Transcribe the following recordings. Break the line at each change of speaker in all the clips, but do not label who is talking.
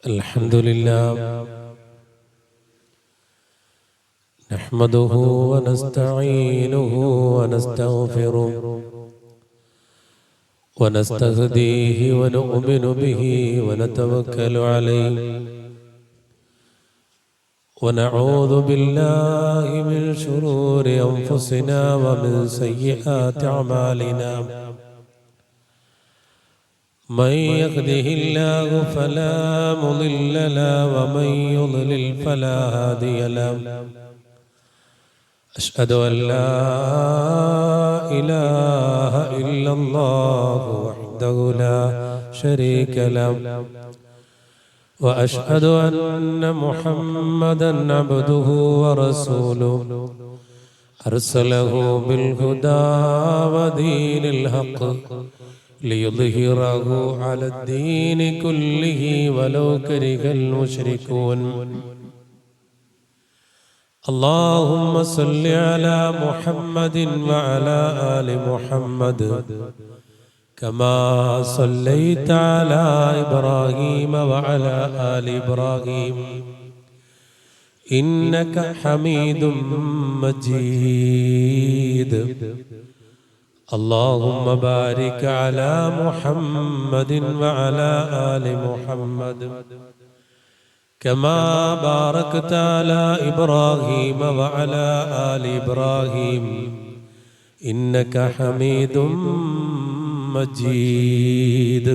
الحمد لله نحمده ونستعينه ونستغفره ونستهديه ونؤمن به ونتوكل عليه ونعوذ بالله من شرور أنفسنا ومن سيئات أعمالنا من يهده الله فلا مضل له ومن يضلل فلا هادي له أشهد أن لا إله إلا الله وحده لا شريك له وأشهد أن محمدا عبده ورسوله أرسله بالهدى ودين الحق ليظهره على الدين كله ولو كره المشركون اللهم صل على محمد وعلى آل محمد كما صليت على إبراهيم وعلى آل إبراهيم إنك حميد مجيد اللهم بارك على محمد وعلى آل محمد كما باركت على إبراهيم وعلى آل إبراهيم إنك حميد مجيد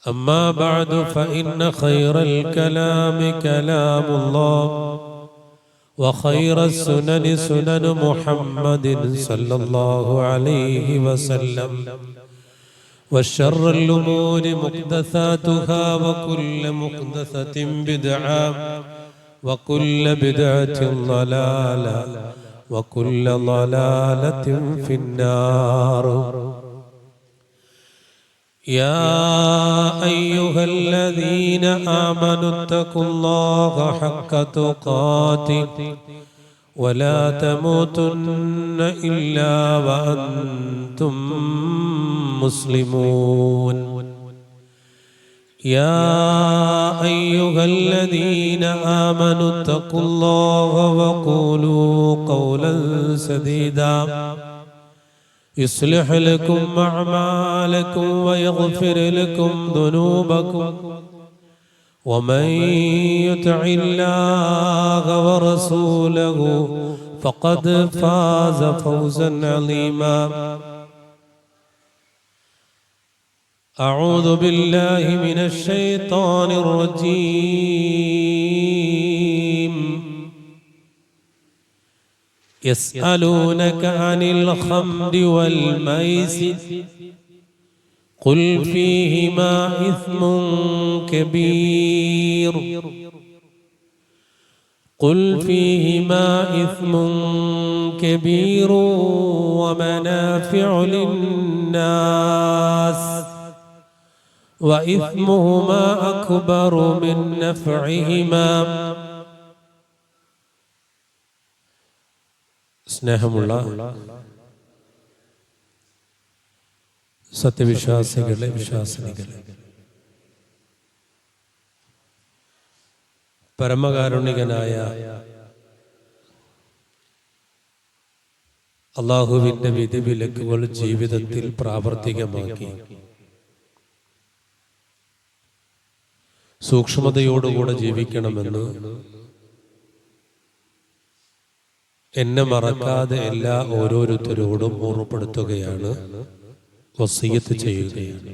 أما بعد فإن خير الكلام كلام الله وخير السنن سنن محمد صلى الله عليه وسلم وشر الأمور محدثاتها وكل محدثة بدعة وكل بدعة ضلالة وكل ضلالة في النار يا أيها الذين آمنوا اتقوا الله حق تقاته ولا تموتن إلا وأنتم مسلمون يا أيها الذين آمنوا اتقوا الله وقولوا قولا سديدا يصلح لكم أعمالكم ويغفر لكم ذنوبكم ومن يطع الله ورسوله فقد فاز فوزا عظيما أعوذ بالله من الشيطان الرجيم يسألونك عن الخمر والميسر قل فيهما إثم كبير ومنافع للناس وإثمهما أكبر من نفعهما സ്നേഹമുള്ള സത്യവിശ്വാസികളെ വിശ്വാസിനികളെ, പരമകാരുണികനായ അല്ലാഹുവിന്റെ വിധിവിലക്കുകൾ ജീവിതത്തിൽ പ്രാവർത്തികമാക്കി സൂക്ഷ്മതയോടുകൂടെ ജീവിക്കണമെന്ന് എന്നെ മറക്കാതെ എല്ലാ ഓരോരുത്തരോടും ഓർമ്മപ്പെടുത്തുകയാണ്, വസിയ്യത്ത് ചെയ്യുകയാണ്.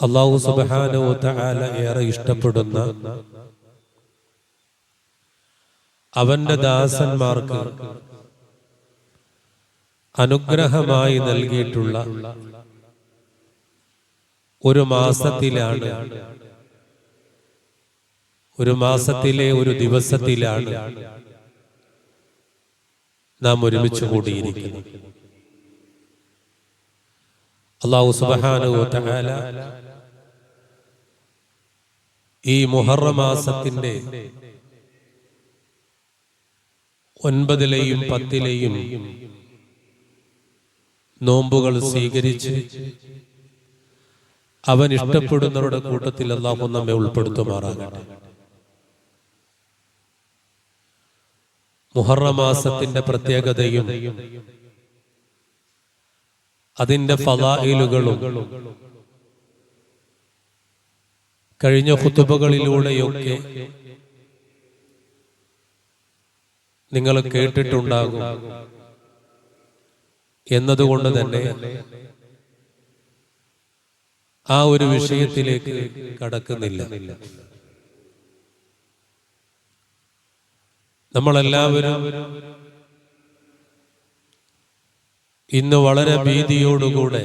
അല്ലാഹു സുബ്ഹാനഹു വ തആല ഏറെ ഇഷ്ടപ്പെടുന്ന അവന്റെ ദാസന്മാർക്ക് അനുഗ്രഹമായി നൽകിയിട്ടുള്ള ഒരു മാസത്തിലാണ്, ഒരു മാസത്തിലെ ഒരു ദിവസത്തിലാണ് നാം ഒരുമിച്ച് കൂടിയിരിക്കുന്നത്. അല്ലാഹു സുബ്ഹാനഹു വ തആല ഈ മുഹറം മാസത്തിന്റെ 9-ലെയും 10-ലെയും നോമ്പുകൾ സ്വീകരിച്ച് അവൻ ഇഷ്ടപ്പെടുന്നവരുടെ കൂട്ടത്തിൽ അല്ലാഹു നമ്മെ ഉൾപ്പെടുത്തുമാറാകട്ടെ. മുഹറം മാസത്തിന്റെ പ്രത്യേകതയും അതിന്റെ ഫളായിലുകളും കഴിഞ്ഞ ഖുതുബകളിലൂടെയൊക്കെ നിങ്ങൾ കേട്ടിട്ടുണ്ടാകും എന്നതുകൊണ്ട് തന്നെ ആ ഒരു വിഷയത്തിലേക്ക് കടക്കുന്നില്ല. നമ്മളെല്ലാവരും ഇന്ന് വളരെ ഭീതിയോടുകൂടെ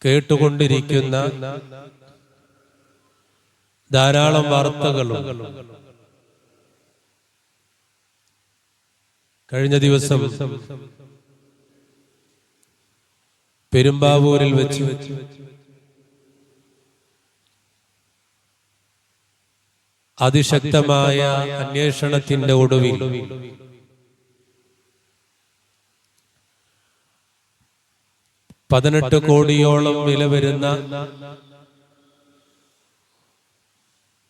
കേട്ടുകൊണ്ടിരിക്കുന്ന ധാരാളം വാർത്തകളും കഴിഞ്ഞ ദിവസം പെരുമ്പാവൂരിൽ വെച്ച് അതിശക്തമായ അന്വേഷണത്തിന്റെ ഒടുവിൽ 18 കോടിയോളം വില വരുന്ന,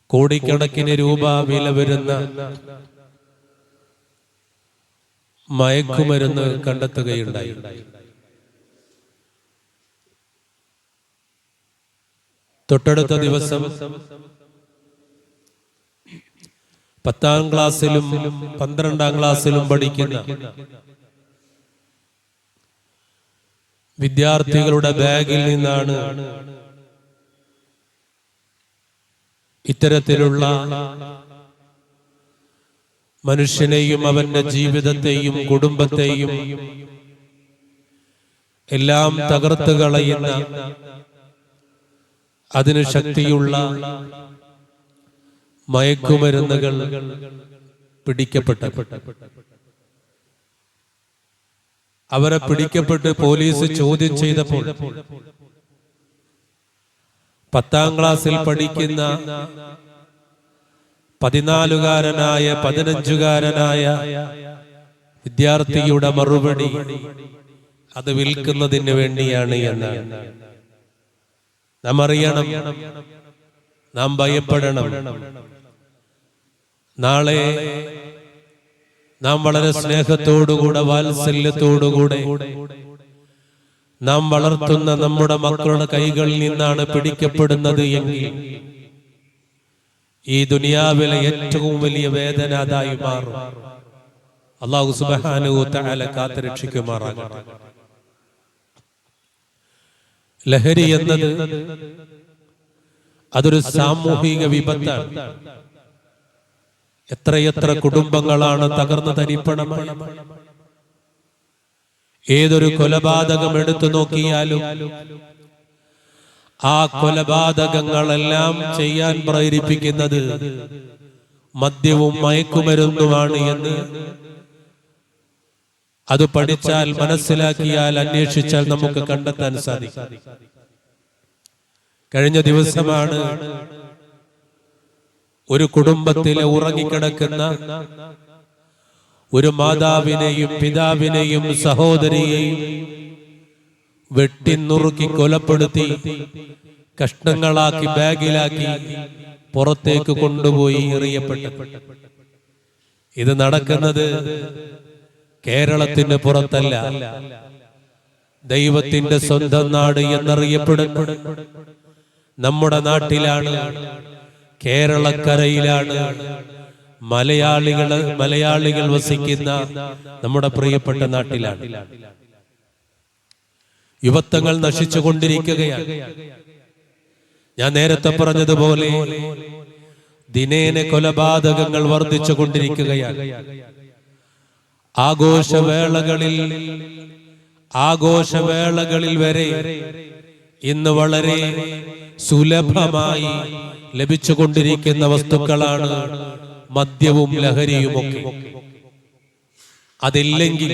കോടിക്കണക്കിന് രൂപ വില വരുന്ന മയക്കുമരുന്ന് കണ്ടെത്തുകയുണ്ടായി. തൊട്ടടുത്ത ദിവസം 10ാം ക്ലാസ്സിലും 12ാം ക്ലാസ്സിലും പഠിക്കുന്ന വിദ്യാർത്ഥികളുടെ ബാഗിൽ നിന്നാണ് ഇത്തരത്തിലുള്ള മനുഷ്യനെയും അവന്റെ ജീവിതത്തെയും കുടുംബത്തെയും എല്ലാം തകർത്ത് കളയുന്ന, അതിന് ശക്തിയുള്ള മയക്കുമരുന്നുകൾ പിടിക്കപ്പെട്ടു. അവരെ പിടിക്കപ്പെട്ട് പോലീസ് ചോദ്യം ചെയ്തപ്പോൾ 10ാം ക്ലാസ്സിൽ പഠിക്കുന്ന 14-കാരനായ 15-കാരനായ വിദ്യാർത്ഥിയുടെ മറുപടി അത് വിൽക്കുന്നതിന് വേണ്ടിയാണ് എന്നാണ്. നാം അറിയണം, നാം ഭയപ്പെടണം. നാളെ നാം വളരെ സ്നേഹത്തോടുകൂടെ വാത്സല്യത്തോടുകൂടെ നാം വളർത്തുന്ന നമ്മുടെ മക്കളുടെ കൈകളിൽ നിന്നാണ് പിടിക്കപ്പെടുന്നത് എങ്കിൽ ഈ ദുനിയാവിലെ ഏറ്റവും വലിയ വേദന അതായി മാറും. അല്ലാഹു സുബ്ഹാനഹു വ തആല കാത്തുരക്ഷിക്കുമാറാകട്ടെ. ലഹരി എന്നത് അതൊരു സാമൂഹിക വിപത്താണ്. എത്രയെത്ര കുടുംബങ്ങളാണ് തകർന്നു തരിപ്പണമായി. ഏതൊരു കൊലപാതകം എടുത്തു നോക്കിയാലും ആ കൊലപാതകങ്ങളെല്ലാം ചെയ്യാൻ പ്രേരിപ്പിക്കുന്നത് മദ്യവും മയക്കുമരുന്നുമാണ് എന്ന് അത് പഠിച്ചാൽ, മനസ്സിലാക്കിയാൽ, അന്വേഷിച്ചാൽ നമുക്ക് കണ്ടെത്താൻ സാധിക്കും. കഴിഞ്ഞ ദിവസമാണ് ഒരു കുടുംബത്തിലെ ഉറങ്ങിക്കിടക്കുന്ന ഒരു മാതാവിനെയും പിതാവിനെയും സഹോദരിയെയും വെട്ടിനുറുക്കി കൊലപ്പെടുത്തി കഷ്ണങ്ങളാക്കി ബാഗിലാക്കി പുറത്തേക്ക് കൊണ്ടുപോയി എറിയപ്പെട്ടു. ഇത് നടക്കുന്നത് കേരളത്തിന് പുറത്തല്ല, ദൈവത്തിന്റെ സ്വന്തം നാട് എന്നറിയപ്പെടുന്ന നമ്മുടെ നാട്ടിലാണ്, കേരളക്കരയിലാണ്. മലയാളികൾ വസിക്കുന്ന നമ്മുടെ പ്രിയപ്പെട്ട നാട്ടിലാണ്. യുവത്വങ്ങൾ നശിച്ചുകൊണ്ടിരിക്കുകയാണ്. ഞാൻ നേരത്തെ പറഞ്ഞതുപോലെ ദിനേന കൊലപാതകങ്ങൾ വർദ്ധിച്ചു കൊണ്ടിരിക്കുകയാണ്. ആഘോഷവേളകളിൽ വരെ ഇന്ന് വളരെ സുലഭമായി ലഭിച്ചുകൊണ്ടിരിക്കുന്ന വസ്തുക്കളാണ് മദ്യവും ലഹരിയുമൊക്കെ. അതില്ലെങ്കിൽ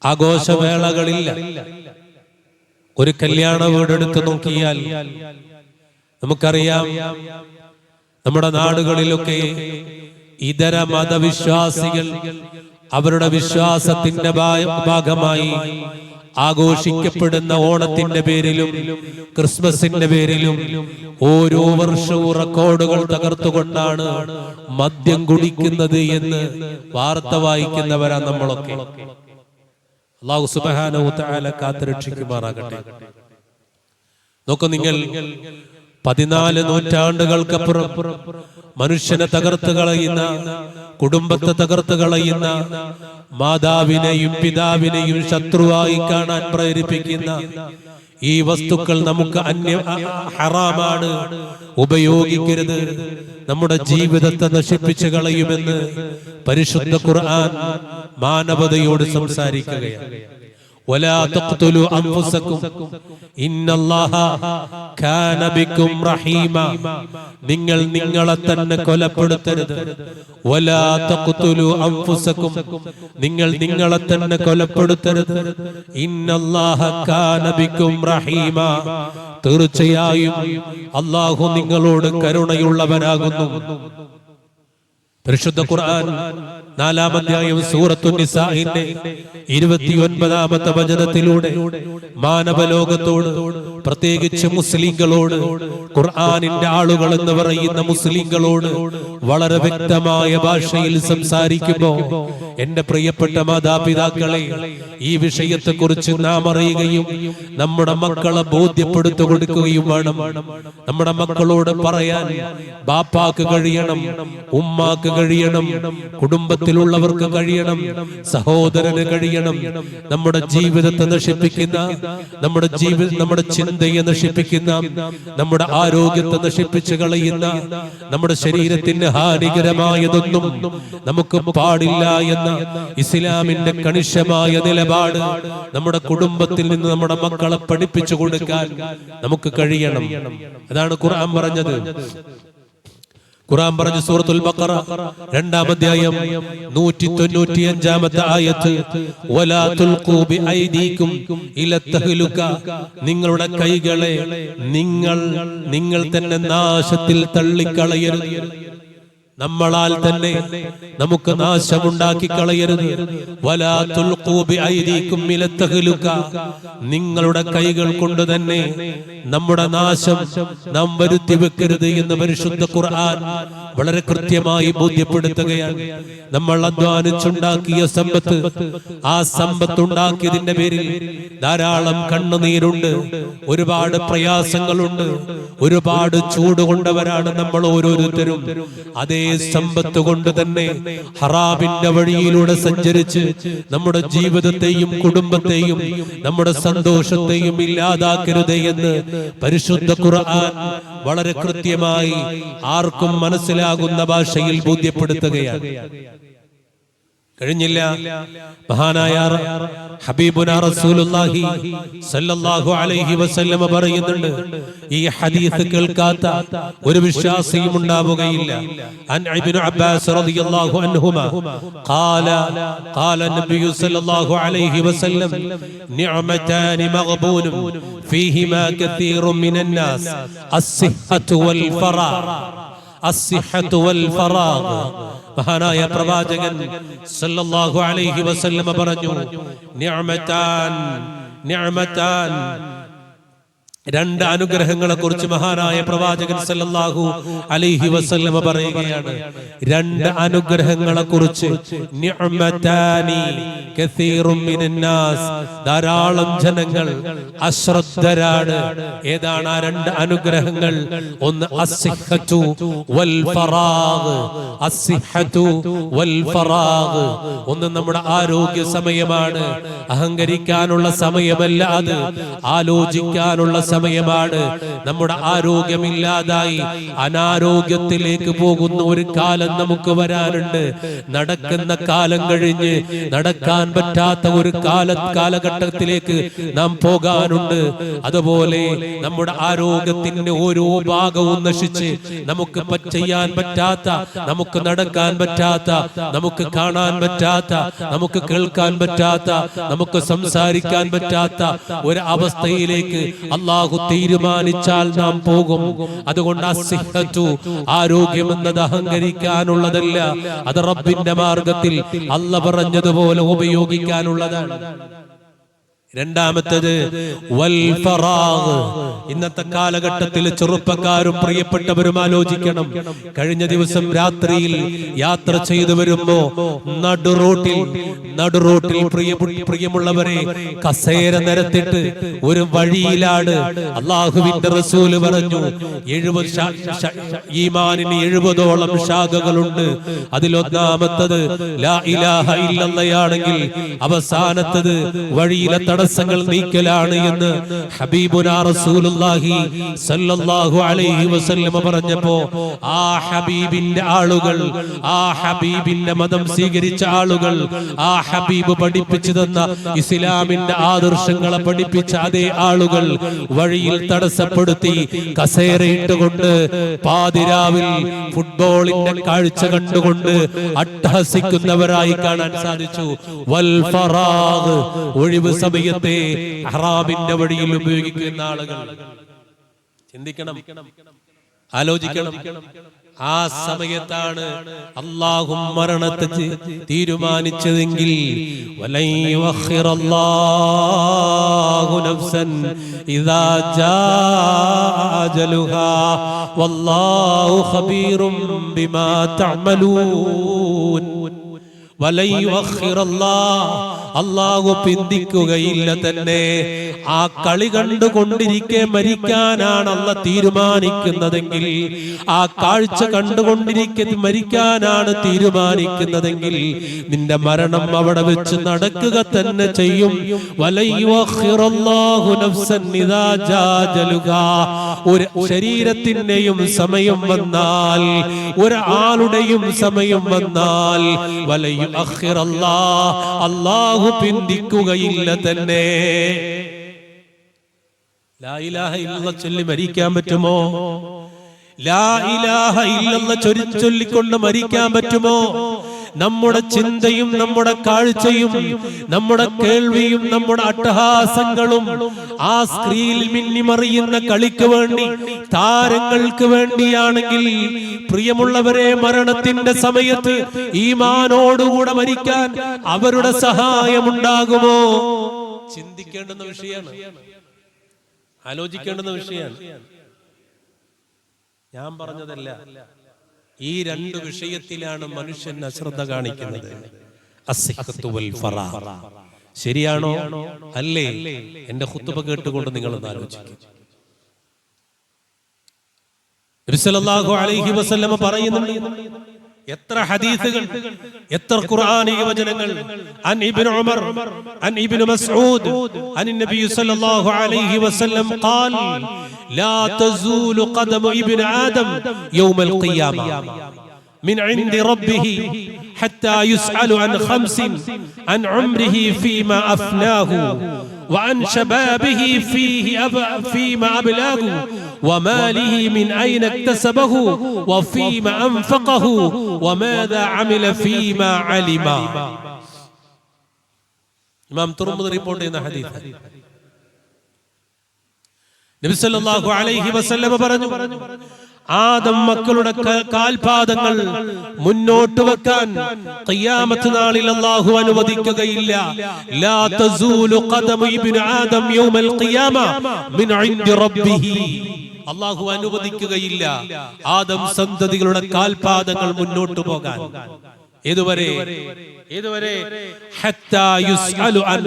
ആഘോഷവേളകളില്ല. ഒരു കല്യാണ വീടെടുത്ത് നോക്കിയാൽ നമുക്കറിയാം, നമ്മുടെ നാടുകളിലൊക്കെ ഇതര മതവിശ്വാസികൾ അവരുടെ വിശ്വാസത്തിന്റെ ഭാഗമായി ആഘോഷിക്കപ്പെടുന്ന ഓണത്തിന്റെ പേരിലും ക്രിസ്മസിന്റെ പേരിലും ഓരോ വർഷവും റെക്കോർഡുകൾ തകർത്തുകൊണ്ടാണ് മദ്യം കുടിക്കുന്നത് എന്ന് വാർത്ത വായിക്കുന്നവരാ നമ്മളൊക്കെ. അല്ലാഹു സുബ്ഹാനഹു വ തആല കാത്തുരക്ഷിക്കുമാറാകട്ടെ. നോക്കൂ, നിങ്ങൾ 14 നൂറ്റാണ്ടുകൾക്കപ്പുറം മനുഷ്യനെ തകർത്ത് കളയുന്ന, കുടുംബത്തെ തകർത്ത് കളയുന്ന, മാതാവിനെയും പിതാവിനെയും ശത്രുവായി കാണാൻ പ്രേരിപ്പിക്കുന്ന ഈ വസ്തുക്കൾ നമുക്ക് ഹറാമാണ്, ഉപയോഗിക്കരുത്, നമ്മുടെ ജീവിതത്തെ നശിപ്പിച്ചു കളയുമെന്ന് പരിശുദ്ധ ഖുർആൻ മാനവതയോട് സംസാരിക്കുകയാണ്. ولا تقتلوا أنفسكم إن الله كان بكم رحيما. നിങ്ങൾ നിങ്ങളെ തന്നെ കൊലപ്പെടുത്തരുത്. ولا تقتلوا أنفسكم, നിങ്ങൾ നിങ്ങളെ തന്നെ കൊലപ്പെടുത്തരുത്. إن الله كان بكم رحيما, തീർച്ചയായും അല്ലാഹു നിങ്ങളോട് കരുണയുള്ളവനാകുന്നു. പരിശുദ്ധ ഖുർആൻ 4-ാം അധ്യായം സൂറത്തുൻ നിസാഇന്റെ 29-ാമത്തെ വചനത്തിലൂടെ മാനവലോകത്തോട്, പ്രത്യേകിച്ച് മുസ്ലിങ്ങളോട്, ഖുർആനിന്റെ ആളുകൾ എന്ന് പറയുന്ന മുസ്ലിങ്ങളോട് വളരെ വ്യക്തമായ ഭാഷയിൽ സംസാരിക്കുമ്പോൾ, എന്റെ പ്രിയപ്പെട്ട മാതാപിതാക്കളെ, ഈ വിഷയത്തെക്കുറിച്ച് നാം അറിയുകയും നമ്മുടെ മക്കളെ ബോധ്യപ്പെടുത്തി കൊടുക്കുകയും വേണം. നമ്മുടെ മക്കളോട് പറയാൻ ബാപ്പാക്ക് കഴിയണം, ഉമ്മാക്ക് കഴിയണം, കുടുംബത്തിലുള്ളവർക്ക് കഴിയണം, സഹോദരന് കഴിയണം. നമ്മുടെ ജീവിതത്തെ നശിപ്പിക്കുന്ന, നമ്മുടെ ചിന്തയെ നശിപ്പിക്കുന്ന, നമ്മുടെ ആരോഗ്യത്തെ നശിപ്പിച്ചു കളയുന്ന, നമ്മുടെ ശരീരത്തിന് ഹാനികരമായതൊന്നും നമുക്ക് പാടില്ല എന്ന ഇസ്ലാമിന്റെ കണിശമായ നിലപാട് നമ്മുടെ കുടുംബത്തിൽ നിന്ന് നമ്മുടെ മക്കളെ പഠിപ്പിച്ചു കൊടുക്കാൻ നമുക്ക് കഴിയണം. അതാണ് ഖുർആൻ പറഞ്ഞത്. ഖുർആൻ പറഞ്ഞു സൂറത്തുൽ ബഖറ 2-ാം അധ്യായം 195-ാമത്തെ ആയത്ത്, വലാ തുൽഖൂ ബിഐദീകും ഇല തഹ്ലുക, നിങ്ങളുടെ കൈകളെ നിങ്ങൾ തന്നെ നാശത്തിൽ തള്ളിക്കളയരുത്. നമ്മളാൽ തന്നെ നമുക്ക് നാശമുണ്ടാക്കി കളയരുത്. വലാ തുൽഖൂ ബിഐദീകും ഇല തഹ്ലുക, നിങ്ങളുടെ കൈകൾ കൊണ്ട് തന്നെ നമ്മുടെ നാശം നാം വരുത്തി വെക്കരുത് എന്ന് പരിശുദ്ധ ഖുർആൻ വളരെ കൃത്യമായി ബോധ്യപ്പെടുത്തുകയാണ്. നമ്മൾ അധ്വാനിച്ചുണ്ടാക്കിയ സമ്പത്ത്, ആ സമ്പത്ത് ഉണ്ടാക്കിയതിന്റെ പേരിൽ ധാരാളം കണ്ണുനീരുണ്ട്, ഒരുപാട് പ്രയാസങ്ങളുണ്ട്, ഒരുപാട് ചൂട് കൊണ്ടവരാണ് നമ്മൾ ഓരോരുത്തരും. അതേ സമ്പത്ത് കൊണ്ട് തന്നെ ഹറാമിന്റെ വഴിയിലൂടെ സഞ്ചരിച്ച് നമ്മുടെ ജീവിതത്തെയും കുടുംബത്തെയും നമ്മുടെ സന്തോഷത്തെയും ഇല്ലാതാക്കരുത് എന്ന് പരിശുദ്ധ ഖുർആൻ വളരെ കൃത്യമായി ആർക്കും മനസ്സിലാകുന്ന ഭാഷയിൽ ബോധ്യപ്പെടുത്തുകയാണ്. കഴിഞ്ഞില്ല, മഹാനായ ഹബീബുനാ റസൂലുള്ളാഹി സല്ലല്ലാഹു അലൈഹി വസല്ലം പറയുന്നുണ്ട്, ഈ ഹദീസ് കേൾക്കാത്ത ഒരു വിശ്വാസിയും ഉണ്ടാവുകയില്ല. അൻ ഇബ്നു അബ്ബാസ് റളിയല്ലാഹു അൻഹുമാ ഖാല നബിയു സല്ലല്ലാഹു അലൈഹി വസല്ലം നിഅമതാനി മഗ്ബൂനും ഫീഹിമാ കതീറുൻ മിനൻ നാസ് അസ്സിഹ്ഹതു വൽ ഫറാഗ്. അസ്സിഹ്ഹതു വൽ ഫറാഗ്. മഹാനായ പ്രവാചകൻ സല്ലല്ലാഹു അലൈഹി വസല്ലം പറഞ്ഞു, നിഅമതാൻ, രണ്ട് അനുഗ്രഹങ്ങളെ കുറിച്ച് മഹാനായ പ്രവാചകൻ സല്ലല്ലാഹു അലൈഹി വസല്ലം പറയുകയാണ്. രണ്ട് അനുഗ്രഹങ്ങളെ കുറിച്ച്, നിഅമതാനി കസീറുൻ മിനൻ നാസ്, ധാരാളം ജനങ്ങൾ അശ്രദ്ധരാണ്. ഏതാണ് ആ രണ്ട് അനുഗ്രഹങ്ങൾ? ഒന്ന് അസ്സിഹ്ഹതു വൽ ഫറാഗ്. അസ്സിഹ്ഹതു വൽ ഫറാഗ്. ഒന്ന് നമ്മുടെ ആരോഗ്യ സമയമാണ്, അഹങ്കരിക്കാനുള്ള സമയമല്ല അത്, ആലോചിക്കാനുള്ള സമയമാണ്. നമ്മുടെ ആരോഗ്യമില്ലാതായി അനാരോഗ്യത്തിലേക്ക് പോകുന്ന ഒരു കാലം നമുക്ക് വരാനുണ്ട്. നടക്കുന്ന കാലം കഴിഞ്ഞ് നടക്കാൻ പറ്റാത്ത ഒരു കാലഘട്ടത്തിലേക്ക് നാം പോകാനുണ്ട്. അതുപോലെ നമ്മുടെ ആരോഗ്യത്തിന്റെ ഓരോ ഭാഗവും നശിച്ച് നമുക്ക് ചെയ്യാൻ പറ്റാത്ത, നമുക്ക് നടക്കാൻ പറ്റാത്ത, നമുക്ക് കാണാൻ പറ്റാത്ത, നമുക്ക് കേൾക്കാൻ പറ്റാത്ത, നമുക്ക് സംസാരിക്കാൻ പറ്റാത്ത ഒരു അവസ്ഥയിലേക്ക് അല്ലാഹു അള്ളാഹു തീരുമാനിച്ചാൽ നാം പോകും. അതുകൊണ്ട് അസ്സിഹ്ഹത്തു, ആരോഗ്യം എന്നത് അഹങ്കരിക്കാനുള്ളതല്ല, അത് റബ്ബിന്റെ മാർഗത്തിൽ അല്ലാഹ് പറഞ്ഞതുപോലെ ഉപയോഗിക്കാനുള്ളതാണ്. രണ്ടാമത്തേത് വൽ ഫറാഗ്. ഇന്നത്തെ കാലഘട്ടത്തിൽ ചെറുപ്പക്കാരും പ്രിയപ്പെട്ടവരും ആലോചിക്കണം. കഴിഞ്ഞ ദിവസം രാത്രിയിൽ യാത്ര ചെയ്തു വരുമ്പോ നടുറോട്ടിൽ പ്രിയമുള്ളവരെ കസേര നിരത്തിട്ട് ഒരു വഴിയിലാണ്. അള്ളാഹുവിന്റെ റസൂല് പറഞ്ഞു 70 ഈമാനിന് 70ഓളം ശാഖകളുണ്ട്. അതിലൊന്നാമത്തത് ലാ ഇലാഹ ഇല്ലല്ലാഹയാണെങ്കിൽ അവസാനത്തത് വഴിയിലെ തടസ്സങ്ങൾ നീക്കലാണ് എന്ന് ഹബീബുനാ റസൂലുള്ളാഹി സല്ലല്ലാഹു അലൈഹി വസല്ലം പറഞ്ഞപ്പോ ആ ഹബീബിന്റെ ആളുകൾ, ആ ഹബീബിന്റെ മതം സ്വീകരിച്ച ആളുകൾ, ആ ഹബീബ് പഠിപ്പിച്ചു തന്ന ഇസ്ലാമിന്റെ ആദർശങ്ങളെ പഠിപ്പിച്ച അതേ ആളുകൾ വഴിയിൽ തടസ്സപ്പെടുത്തി കസേരയിട്ടുകൊണ്ട് പാതിരാവിൽ ഫുട്ബോളിന്റെ കാഴ്ച കണ്ടുകൊണ്ട് അട്ടഹസിക്കുന്നവരായി കാണാൻ സാധിച്ചു. വൽ ഫറാഗ്, ഒഴിവ് സമയത്തെ ഹറാമിന്റെ വഴിയിൽ ഉപയോഗിക്കുന്ന ആളുകൾ. ചിന്തിക്കണം, ആലോചിക്കണം. ആ സമയത്താണ് അല്ലാഹു മരണത്തെ തീരുമാനിച്ചതെങ്കിൽ വലൻ യുഅഖിറല്ലാഹു നഫ്സൻ ഇദാ ജാഅ അജലുഹാ വല്ലാഹു ഖബീറും ബിമാ തഅമലൂൻ. അല്ലാഹു പിന്തിക്കുകയില്ല തന്നെ. ആ കളി കണ്ടുകൊണ്ടിരിക്കെ മരിക്കാനാണ് അല്ലാഹ് തീരുമാനിക്കുന്നതെങ്കിൽ, ആ കാഴ്ച കണ്ടുകൊണ്ടിരിക്കെ മരിക്കാനാണ് തീരുമാനിക്കുന്നതെങ്കിൽ നിന്റെ മരണം അവിടെ വെച്ച് നടക്കുക തന്നെ ചെയ്യും. ഒരു ശരീരത്തിന്റെയും സമയം വന്നാൽ, ഒരാളുടെയും സമയം വന്നാൽ അല്ലാഹു പിന്തിക്കുകയില്ല തന്നെ. ലാ ഇലാഹ ഇല്ലല്ലാഹ് ചൊല്ലി മരിക്കാൻ പറ്റുമോ? ലാ ഇലാഹ ഇല്ലല്ലാഹ് ചൊല്ലിക്കൊണ്ട് മരിക്കാൻ പറ്റുമോ? നമ്മുടെ ചിന്തയും നമ്മുടെ കാഴ്ചയും നമ്മുടെ കേൾവിയും നമ്മുടെ അട്ടഹാസങ്ങളും ആ സ്ക്രീനിൽ മിന്നിമറിയുന്ന കളിക്ക് വേണ്ടി, താരങ്ങൾക്ക് വേണ്ടിയാണെങ്കിൽ പ്രിയമുള്ളവരെ, മരണത്തിന്റെ സമയത്ത് ഈമാനോടുകൂടെ മരിക്കാൻ അവരുടെ സഹായമുണ്ടാകുമോ? ചിന്തിക്കേണ്ടുന്ന വിഷയമാണ്, ആലോചിക്കേണ്ടുന്ന വിഷയമാണ്. ഞാൻ പറഞ്ഞതല്ല, ഈ രണ്ട് വിഷയത്തിലാണ് മനുഷ്യൻ അശ്രദ്ധ കാണിക്കുന്നത്. അസ്സിഹ്ഹത്തു വൽ ഫറാഗ്. ശരിയാണോ അല്ലേ? എന്റെ ഖുത്ബ കേട്ടുകൊണ്ട് നിങ്ങൾ ഒന്ന് ആലോചിക്കുക. നബി സല്ലല്ലാഹു അലൈഹി വസല്ലം പറയുന്നുണ്ട്, എത്ര ഹദീസുകൾ, എത്ര ഖുർആനിക വചനങ്ങൾ. അൻ ഇബ്നു ഉമർ, അൻ ഇബ്നു മസ്ഊദ്, അൻ നബി സല്ലല്ലാഹു അലൈഹി വസല്ലം ഖാൽ لا تزول قدم ابن آدم يوم القيامة من عند ربه حتى يسأل عن 5: عن عمره فيما أفناه وعن شبابه فيما أبلاه وماله من أين اكتسبه وفيما أنفقه وماذا عمل فيما علم. إمام ترمذي റിപ്പോർട്ട് ചെയ്യുന്ന ഹദീസ്. നബി സല്ലല്ലാഹു അലൈഹി വസല്ലം പറഞ്ഞു, ആദം മക്കളുടെ കാൽപാദങ്ങൾ മുന്നോട്ട് വെക്കാൻ ഖിയാമത്ത് നാളിൽ അല്ലാഹു അനുവദിക്കുകയില്ല. ലാ തസൂലു ഖദമു ഇബ്നു ആദം യൗമൽ ഖിയാമ മിൻ ഇൻദി റബ്ബിഹി. അല്ലാഹു അനുവദിക്കുകയില്ല ആദം സന്തതികളുടെ കാൽപാദങ്ങൾ മുന്നോട്ട് പോകാൻ. ഏതുവരെ? ഹത്താ യുസ്അലു അൻ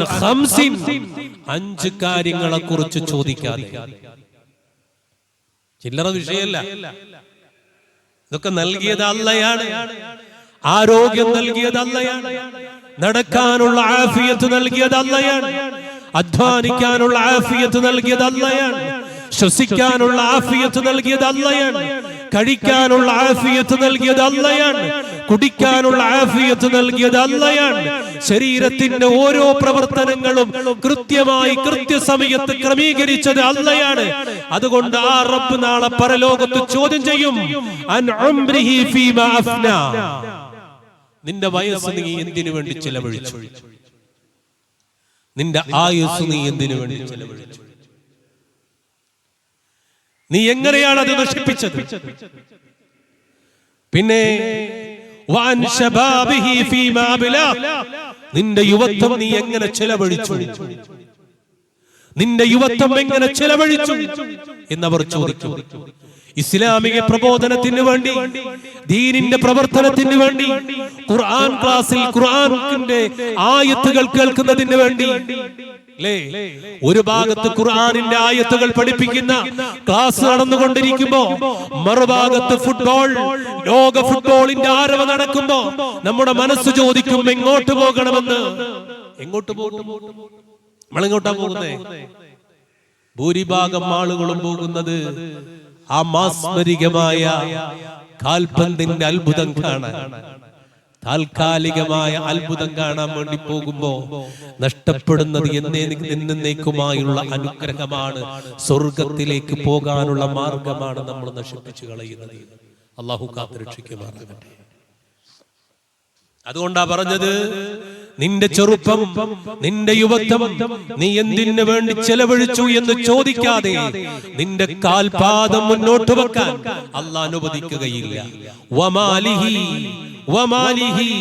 5 കാര്യങ്ങളെ കുറിച്ച് ചോദിക്കാതെ. ചില്ലറ വിഷയമല്ല. ഇതൊക്കെ നൽകിയത് അല്ലാഹയാണ്. ആരോഗ്യം നൽകിയത് അല്ലാഹയാണ്. നടക്കാനുള്ള ആഫിയത്ത് നൽകിയത് അല്ലാഹയാണ്. അധ്വാനിക്കാനുള്ള ആഫിയത്ത് നൽകിയത് അല്ലാഹയാണ്. ശ്വസിക്കാനുള്ള ആഫിയത്ത് നൽകിയത് അല്ലാഹയാണ്. കഴിക്കാനുള്ള ആഫിയത്ത് നൽകിയത് അല്ലാഹയാണ്. കുടിക്കാനുള്ള ആഫിയത്ത് നൽകിയത് അല്ലാഹയാണ്. ശരീരത്തിന്റെ ഓരോ പ്രവർത്തനങ്ങളും കൃത്യമായി കൃത്യസമയത്ത് ക്രമീകരിച്ചത് അല്ലാഹയാണ്. അതുകൊണ്ട് ആ റബ്ബ് നാളെ പരലോകത്ത് ചോദ്യം ചെയ്യും, അൻ ഉംരിഹി ഫീമാ അഫ്നാ. നിന്റെ വയസ്സ് നീ എന്തിനു വേണ്ടി ചെലവഴിച്ചു? നിന്റെ ആയുസ് നീ എന്തിനു വേണ്ടി ചെലവഴിച്ചു? നീ എങ്ങനെയാണ് അത് നശിപ്പിച്ചത്? പിന്നെ വഅൻ ശബാബിഹി ഫീമാ അബ്ലാ, നിന്റെ യുവത്വം നീ എങ്ങനെ ചെലവഴിച്ചു? നിന്റെ യുവത്വം എങ്ങനെ ചെലവഴിച്ചു എന്നവർ ചോദിച്ചു. ഇസ്ലാമിക പ്രബോധനത്തിന് വേണ്ടി, ദീനിന്റെ പ്രവർത്തനത്തിന് വേണ്ടി, ഖുർആൻ ക്ലാസ്സിൽ ഖുർആനിന്റെ ആയത്തുകൾ കേൾക്കുന്നതിന് വേണ്ടി, ഒരു ഭാഗത്ത് ഖുർആനിന്റെ ആയത്തുകൾ പഠിപ്പിക്കുന്ന ക്ലാസ് നടന്നുകൊണ്ടിരിക്കുമ്പോ മറുഭാഗത്ത് ഫുട്ബോൾ, ലോക ഫുട്ബോളിന്റെ ആരവ നടക്കുമ്പോ നമ്മുടെ മനസ്സ് ചോദിക്കും എങ്ങോട്ട് പോകണമെന്ന്. എങ്ങോട്ട് പോകും? നമ്മളെങ്ങോട്ടാ പോകുന്നേ? ഭൂരിഭാഗം ആളുകളും പോകുന്നത് ആ മാസ്മരികമായ കാൽപന്തിന്റെ അത്ഭുതം കാണാൻ, താൽക്കാലികമായ അത്ഭുതം കാണാൻ വേണ്ടി പോകുമ്പോ നഷ്ടപ്പെടുന്നത് എന്നേക്കുമായുള്ള അനുഗ്രഹമാണ്, സ്വർഗത്തിലേക്ക് പോകാനുള്ള മാർഗമാണ് നമ്മൾ നശിപ്പിച്ചു കളയുന്നത്. അല്ലാഹു കാത്തുരക്ഷിക്കുമാറാകട്ടെ. അതുകൊണ്ടാ പറഞ്ഞത്, നിന്റെ ചെറുപ്പം, നിന്റെ യുവത്വം നീ എന്തിനു വേണ്ടി ചെലവഴിച്ചു എന്ന് ചോദിക്കാതെ നിന്റെ കാൽപാദം മുന്നോട്ട് വെക്കാൻ അല്ലാഹു അനുവദിക്കുകയില്ല. വമാലിഹി,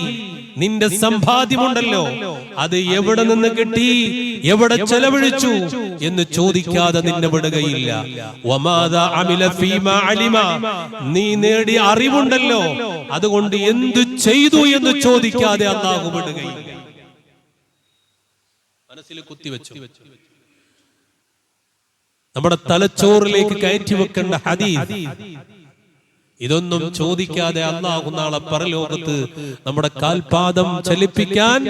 നിന്റെ സമ്പാദ്യമുണ്ടല്ലോ അത് എവിടെ നിന്ന് കിട്ടി, എവിടെ ചെലവഴിച്ചു എന്ന് ചോദിക്കാതെ നിന്നെ വിടുകയില്ല. വമാദാ അമില ഫീമാ അലിമ, നീ നേടിയ അറിവുണ്ടല്ലോ അതുകൊണ്ട് എന്തു ചെയ്തു എന്ന് ചോദിക്കാതെ അല്ലാഹു വിടുകയില്ല. മനസ്സിൽ കുത്തിവെച്ചു, നമ്മുടെ തലച്ചോറിലേക്ക് കയറ്റി വെക്കേണ്ട ഹദീസ്. ഇതൊന്നും ചോദിക്കാതെ അല്ലാഹു നാളെ പരലോകത്ത് നമ്മുടെ കാൽപാദം ചലിപ്പിക്കാൻ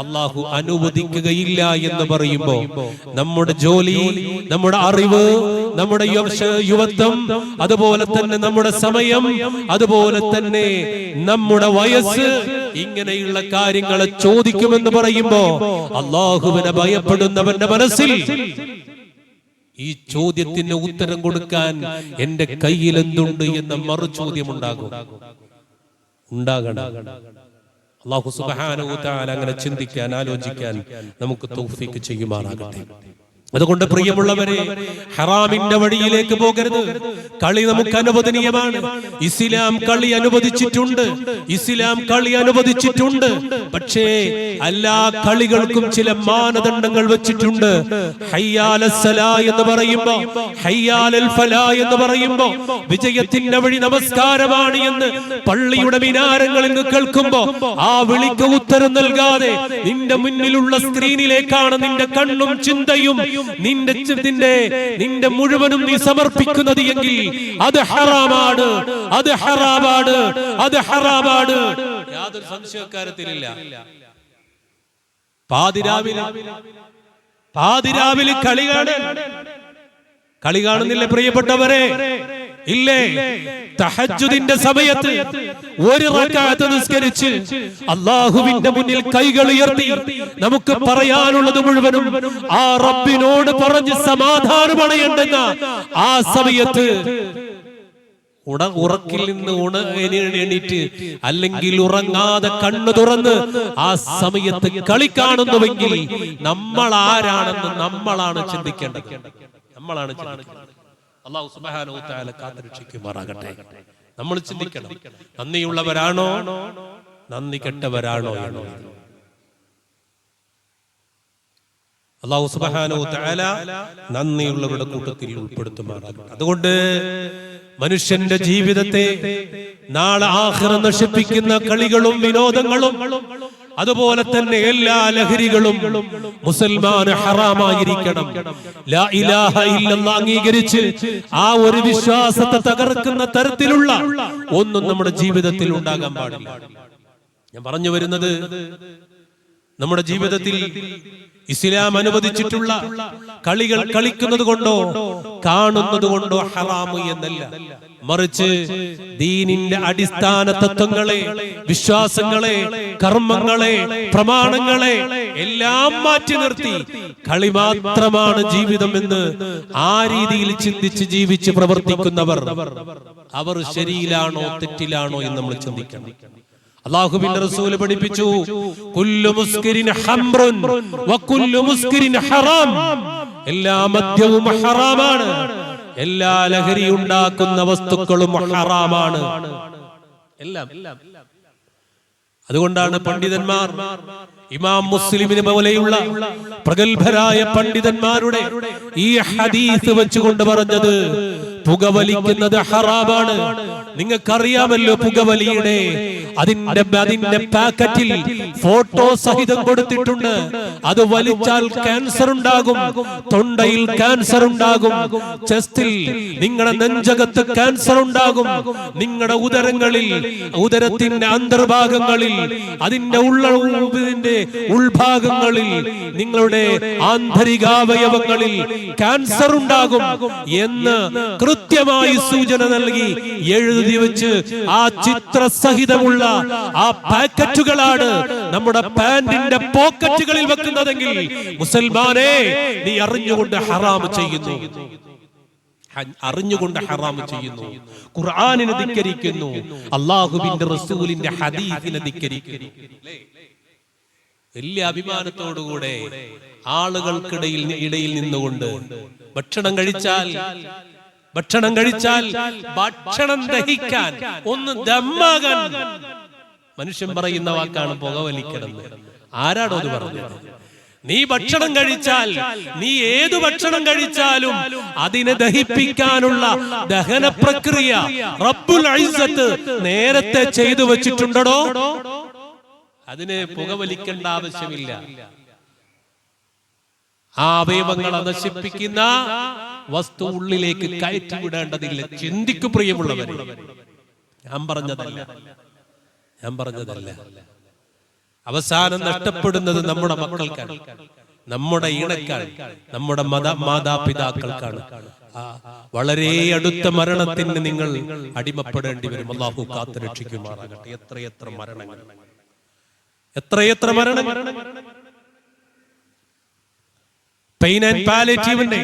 അല്ലാഹു അനുവദിക്കുകയില്ല എന്ന് പറയുമ്പോ നമ്മുടെ ജോലി, നമ്മുടെ അറിവ്, നമ്മുടെ യുവത്വം, അതുപോലെ തന്നെ നമ്മുടെ സമയം, അതുപോലെ തന്നെ നമ്മുടെ വയസ്സ്, ഇങ്ങനെയുള്ള കാര്യങ്ങളെ ചോദിക്കുമെന്ന് പറയുമ്പോ അല്ലാഹുവിനെ ഭയപ്പെടുന്നവന്റെ മനസ്സിൽ ഈ ചോദ്യത്തിന് ഉത്തരം കൊടുക്കാൻ എന്റെ കയ്യിൽ എന്തുണ്ട് എന്ന മറു ചോദ്യം ഉണ്ടാകണം. അല്ലാഹു സുബ്ഹാനഹു വ തആല അങ്ങനെ ചിന്തിക്കാൻ, ആലോചിക്കാൻ നമുക്ക് തൗഫീഖ് ചെയ്യുമാറാകട്ടെ. അതുകൊണ്ട് പ്രിയമുള്ളവരെ, ഹറാമിന്റെ വഴിയിലേക്ക് പോകരുത്. കളി നമുക്ക് അനുവദനീയമാണ്. ഇസ്ലാം കളി അനുവദിച്ചിട്ടുണ്ട്, ഇസ്ലാം കളി അനുവദിച്ചിട്ടുണ്ട്. പക്ഷേ എല്ലാ കളികൾക്കും ചില മാനദണ്ഡങ്ങൾ വെച്ചിട്ടുണ്ട്. ഹയ്യാലസ് സലാ എന്ന് പറയുമ്പോ, ഹയ്യാലൽ ഫലാ എന്ന് പറയുമ്പോ, വിജയത്തിന്റെ വഴി നമസ്കാരമാണ് എന്ന് പള്ളിയുടെ മിനാരങ്ങളിൽ നിന്ന് കേൾക്കുമ്പോ ആ വിളിക്ക് ഉത്തരം നൽകാതെ നിന്റെ മുന്നിലുള്ള സ്ക്രീനിലേക്കാണ് നിന്റെ കണ്ണും ചിന്തയും നിന്റെ മുഴുവനും നീ സമർപ്പിക്കുന്നത് എങ്കിൽ അത് ഹറാമാണ്, അത് ഹറാമാണ്, അത് ഹറാമാണ്. യാതൊരു സംശയക്കാര്യത്തിലില്ല. പാതിരാവിലെ കളി കാണുന്നില്ല പ്രിയപ്പെട്ടവരെ? ഇല്ലേ? തഹജ്ജുദിന്റെ സമയത്ത് ഒരു റക്അത്ത് നിസ്കരിച്ച് അല്ലാഹുവിന്റെ മുന്നിൽ കൈകൾ ഉയർത്തി നമുക്ക് പറയാനുള്ളത് മുഴുവനും ആ റബ്ബിനോട് പറഞ്ഞ് സമാധാനമടയേണ്ടെന്ന ആ സമയത്ത് ഉറക്കിൽ നിന്ന് എണീറ്റ് അല്ലെങ്കിൽ ഉറങ്ങാതെ കണ്ണു തുറന്ന് ആ സമയത്ത് കളി കാണുന്നുവെങ്കിൽ നമ്മൾ ആരാണെന്ന് നമ്മളാണ് ചിന്തിക്കേണ്ടത്. നമ്മളാണ് ചിന്തിക്കേണ്ടത്. അല്ലാഹു സുബ്ഹാനഹു വ തആല കാത്തുരക്ഷിക്കുമാറാകട്ടെ. നമ്മൾ ചിന്തിക്കണം, നന്ദിയുള്ളവരാണോ നന്ദി കെട്ടവരാണോ എന്ന്. അല്ലാഹു സുബ്ഹാനഹു വ തആല നന്ദിയുള്ളവരുടെ കൂട്ടത്തിൽ ഉൾപ്പെടുത്തുമാറാകട്ടെ. അതുകൊണ്ട് മനുഷ്യന്റെ ജീവിതത്തെ നാളെ ആഖിറ നശിപ്പിക്കുന്ന കളികളും വിനോദങ്ങളും അതുപോലെ തന്നെ എല്ലാ ലഹരികളും മുസൽമാന് ഹറാമായിരിക്കണം. ലാ ഇലാഹ ഇല്ലല്ലാഹ് അംഗീകരിച്ച് ആ ഒരു വിശ്വാസത്തെ തകർക്കുന്ന തരത്തിലുള്ള ഒന്നും നമ്മുടെ ജീവിതത്തിൽ ഉണ്ടാകാൻ പാടില്ല. ഞാൻ പറഞ്ഞു വരുന്നത്, നമ്മുടെ ജീവിതത്തിൽ ഇസ്ലാം അനുവദിച്ചിട്ടുള്ള കളികൾ കളിക്കുന്നത് കൊണ്ടോ കാണുന്നത് കൊണ്ടോ ഹറാമ് എന്നല്ല, മറിച്ച് ദീനിന്റെ അടിസ്ഥാന തത്വങ്ങളെ, വിശ്വാസങ്ങളെ, കർമ്മങ്ങളെ, പ്രമാണങ്ങളെ എല്ലാം മാറ്റി നിർത്തി കളി മാത്രമാണ് ജീവിതം എന്ന് ആ രീതിയിൽ ചിന്തിച്ച് ജീവിച്ച് പ്രവർത്തിക്കുന്നവർ അവർ ശരിയിലാണോ തെറ്റിലാണോ എന്ന് നമ്മൾ ചിന്തിക്കണം. അല്ലാഹുവിന്റെ റസൂൽ പഠിപ്പിച്ചു, കുല്ലു മുസ്കിരിൻ ഹംറുൻ വ കുല്ലു മുസ്കിരിൻ ഹറാം, എല്ലാ മദ്യവും ഹറാമാണ്, എല്ലാ ലഹരി ഉണ്ടാക്കുന്ന വസ്തുക്കളും ഹറാമാണ്. എല്ലാം. അതുകൊണ്ടാണ് പണ്ഡിതന്മാർ ഇമാം മുസ്ലിമിനെ പോലെയുള്ള പ്രഗത്ഭരായ പണ്ഡിതന്മാരുടെ ഈ ഹദീസ് വെച്ചുകൊണ്ട് പറഞ്ഞത് പുകവലിക്കുന്നത് ഹറാമാണ്. നിങ്ങൾക്കറിയാമല്ലോ പുകവലിയുടെ അതിന്റെ പാക്കറ്റിൽ ഫോട്ടോ സഹിതം കൊടുത്തിട്ടുണ്ട്. അത് വലിച്ചാൽ ക്യാൻസർ ഉണ്ടാകും, തൊണ്ടയിൽ ക്യാൻസർ ഉണ്ടാകും, ചെസ്റ്റിൽ നിങ്ങളുടെ നെഞ്ചകത്ത് ക്യാൻസർ ഉണ്ടാകും, നിങ്ങളുടെ ഉദരത്തിന്റെ അന്തർഭാഗങ്ങളിൽ അതിന്റെ ഉൾഭാഗങ്ങളിൽ നിങ്ങളുടെ ആന്തരികാവയവങ്ങളിൽ ക്യാൻസർ ഉണ്ടാകും എന്ന് കൃത്യമായി സൂചന നൽകി എഴുതി വെച്ച് ആ ചിത്രസഹിതമുള്ള ആ പാക്കറ്റുകളാണ് നമ്മുടെ പാന്റിന്റെ പോക്കറ്റുകളിൽ വെക്കുന്നതെങ്കിൽ മുസൽമാനെ നീ അറിഞ്ഞുകൊണ്ട് ഹറാം ചെയ്യുന്നു. അറിഞ്ഞുകൊണ്ട് ഹറാം ചെയ്യുന്നു. ഖുർആനിനെ ധിക്കരിക്കുന്നു, അല്ലാഹുവിന്റെ റസൂലിന്റെ ഹദീസിനെ ധിക്കരിക്കുന്നു. വലിയ അഭിമാനത്തോടുകൂടെ ആളുകൾക്കിടയിൽ നിന്നുകൊണ്ട് ഭക്ഷണം കഴിച്ചാൽ ഭക്ഷണം ദഹിക്കാൻ ഒന്ന് ദമ്മാകാൻ മനുഷ്യൻ പറയുന്ന വാക്കാണ് പുകവലിക്കണം. ആരാടോ അത് പറഞ്ഞത്? നീ ഭക്ഷണം കഴിച്ചാൽ, നീ ഏതു ഭക്ഷണം കഴിച്ചാലും അതിനെ ദഹിപ്പിക്കാനുള്ള ദഹന പ്രക്രിയ റബ്ബുൽ ഇസ്സത്ത് നേരത്തെ ചെയ്തു വെച്ചിട്ടുണ്ടോ? അതിന് പുകവലിക്കേണ്ട ആവശ്യമില്ല. ആ അവയവങ്ങളെ നശിപ്പിക്കുന്ന വസ്തു ഉള്ളിലേക്ക് കയറ്റി വിടേണ്ടതില്ല. ചിന്തിക്കു പ്രിയമുള്ളവരെ, ഞാൻ പറഞ്ഞതല്ല. അവസാനം നഷ്ടപ്പെടുന്നത് നമ്മുടെ മക്കൾക്കാണ്, നമ്മുടെ ഇണക്കാണ്, നമ്മുടെ മാതാപിതാക്കൾക്കാണ്. വളരെ അടുത്ത മരണത്തിന് നിങ്ങൾ അടിമപ്പെടേണ്ടി വരും. അല്ലാഹു കാത്തു രക്ഷിക്കുമാറാകട്ടെ. എത്രയെത്ര മരണങ്ങൾ. പെയിൻ ആൻഡ് പാലിയേറ്റീവിന്റെ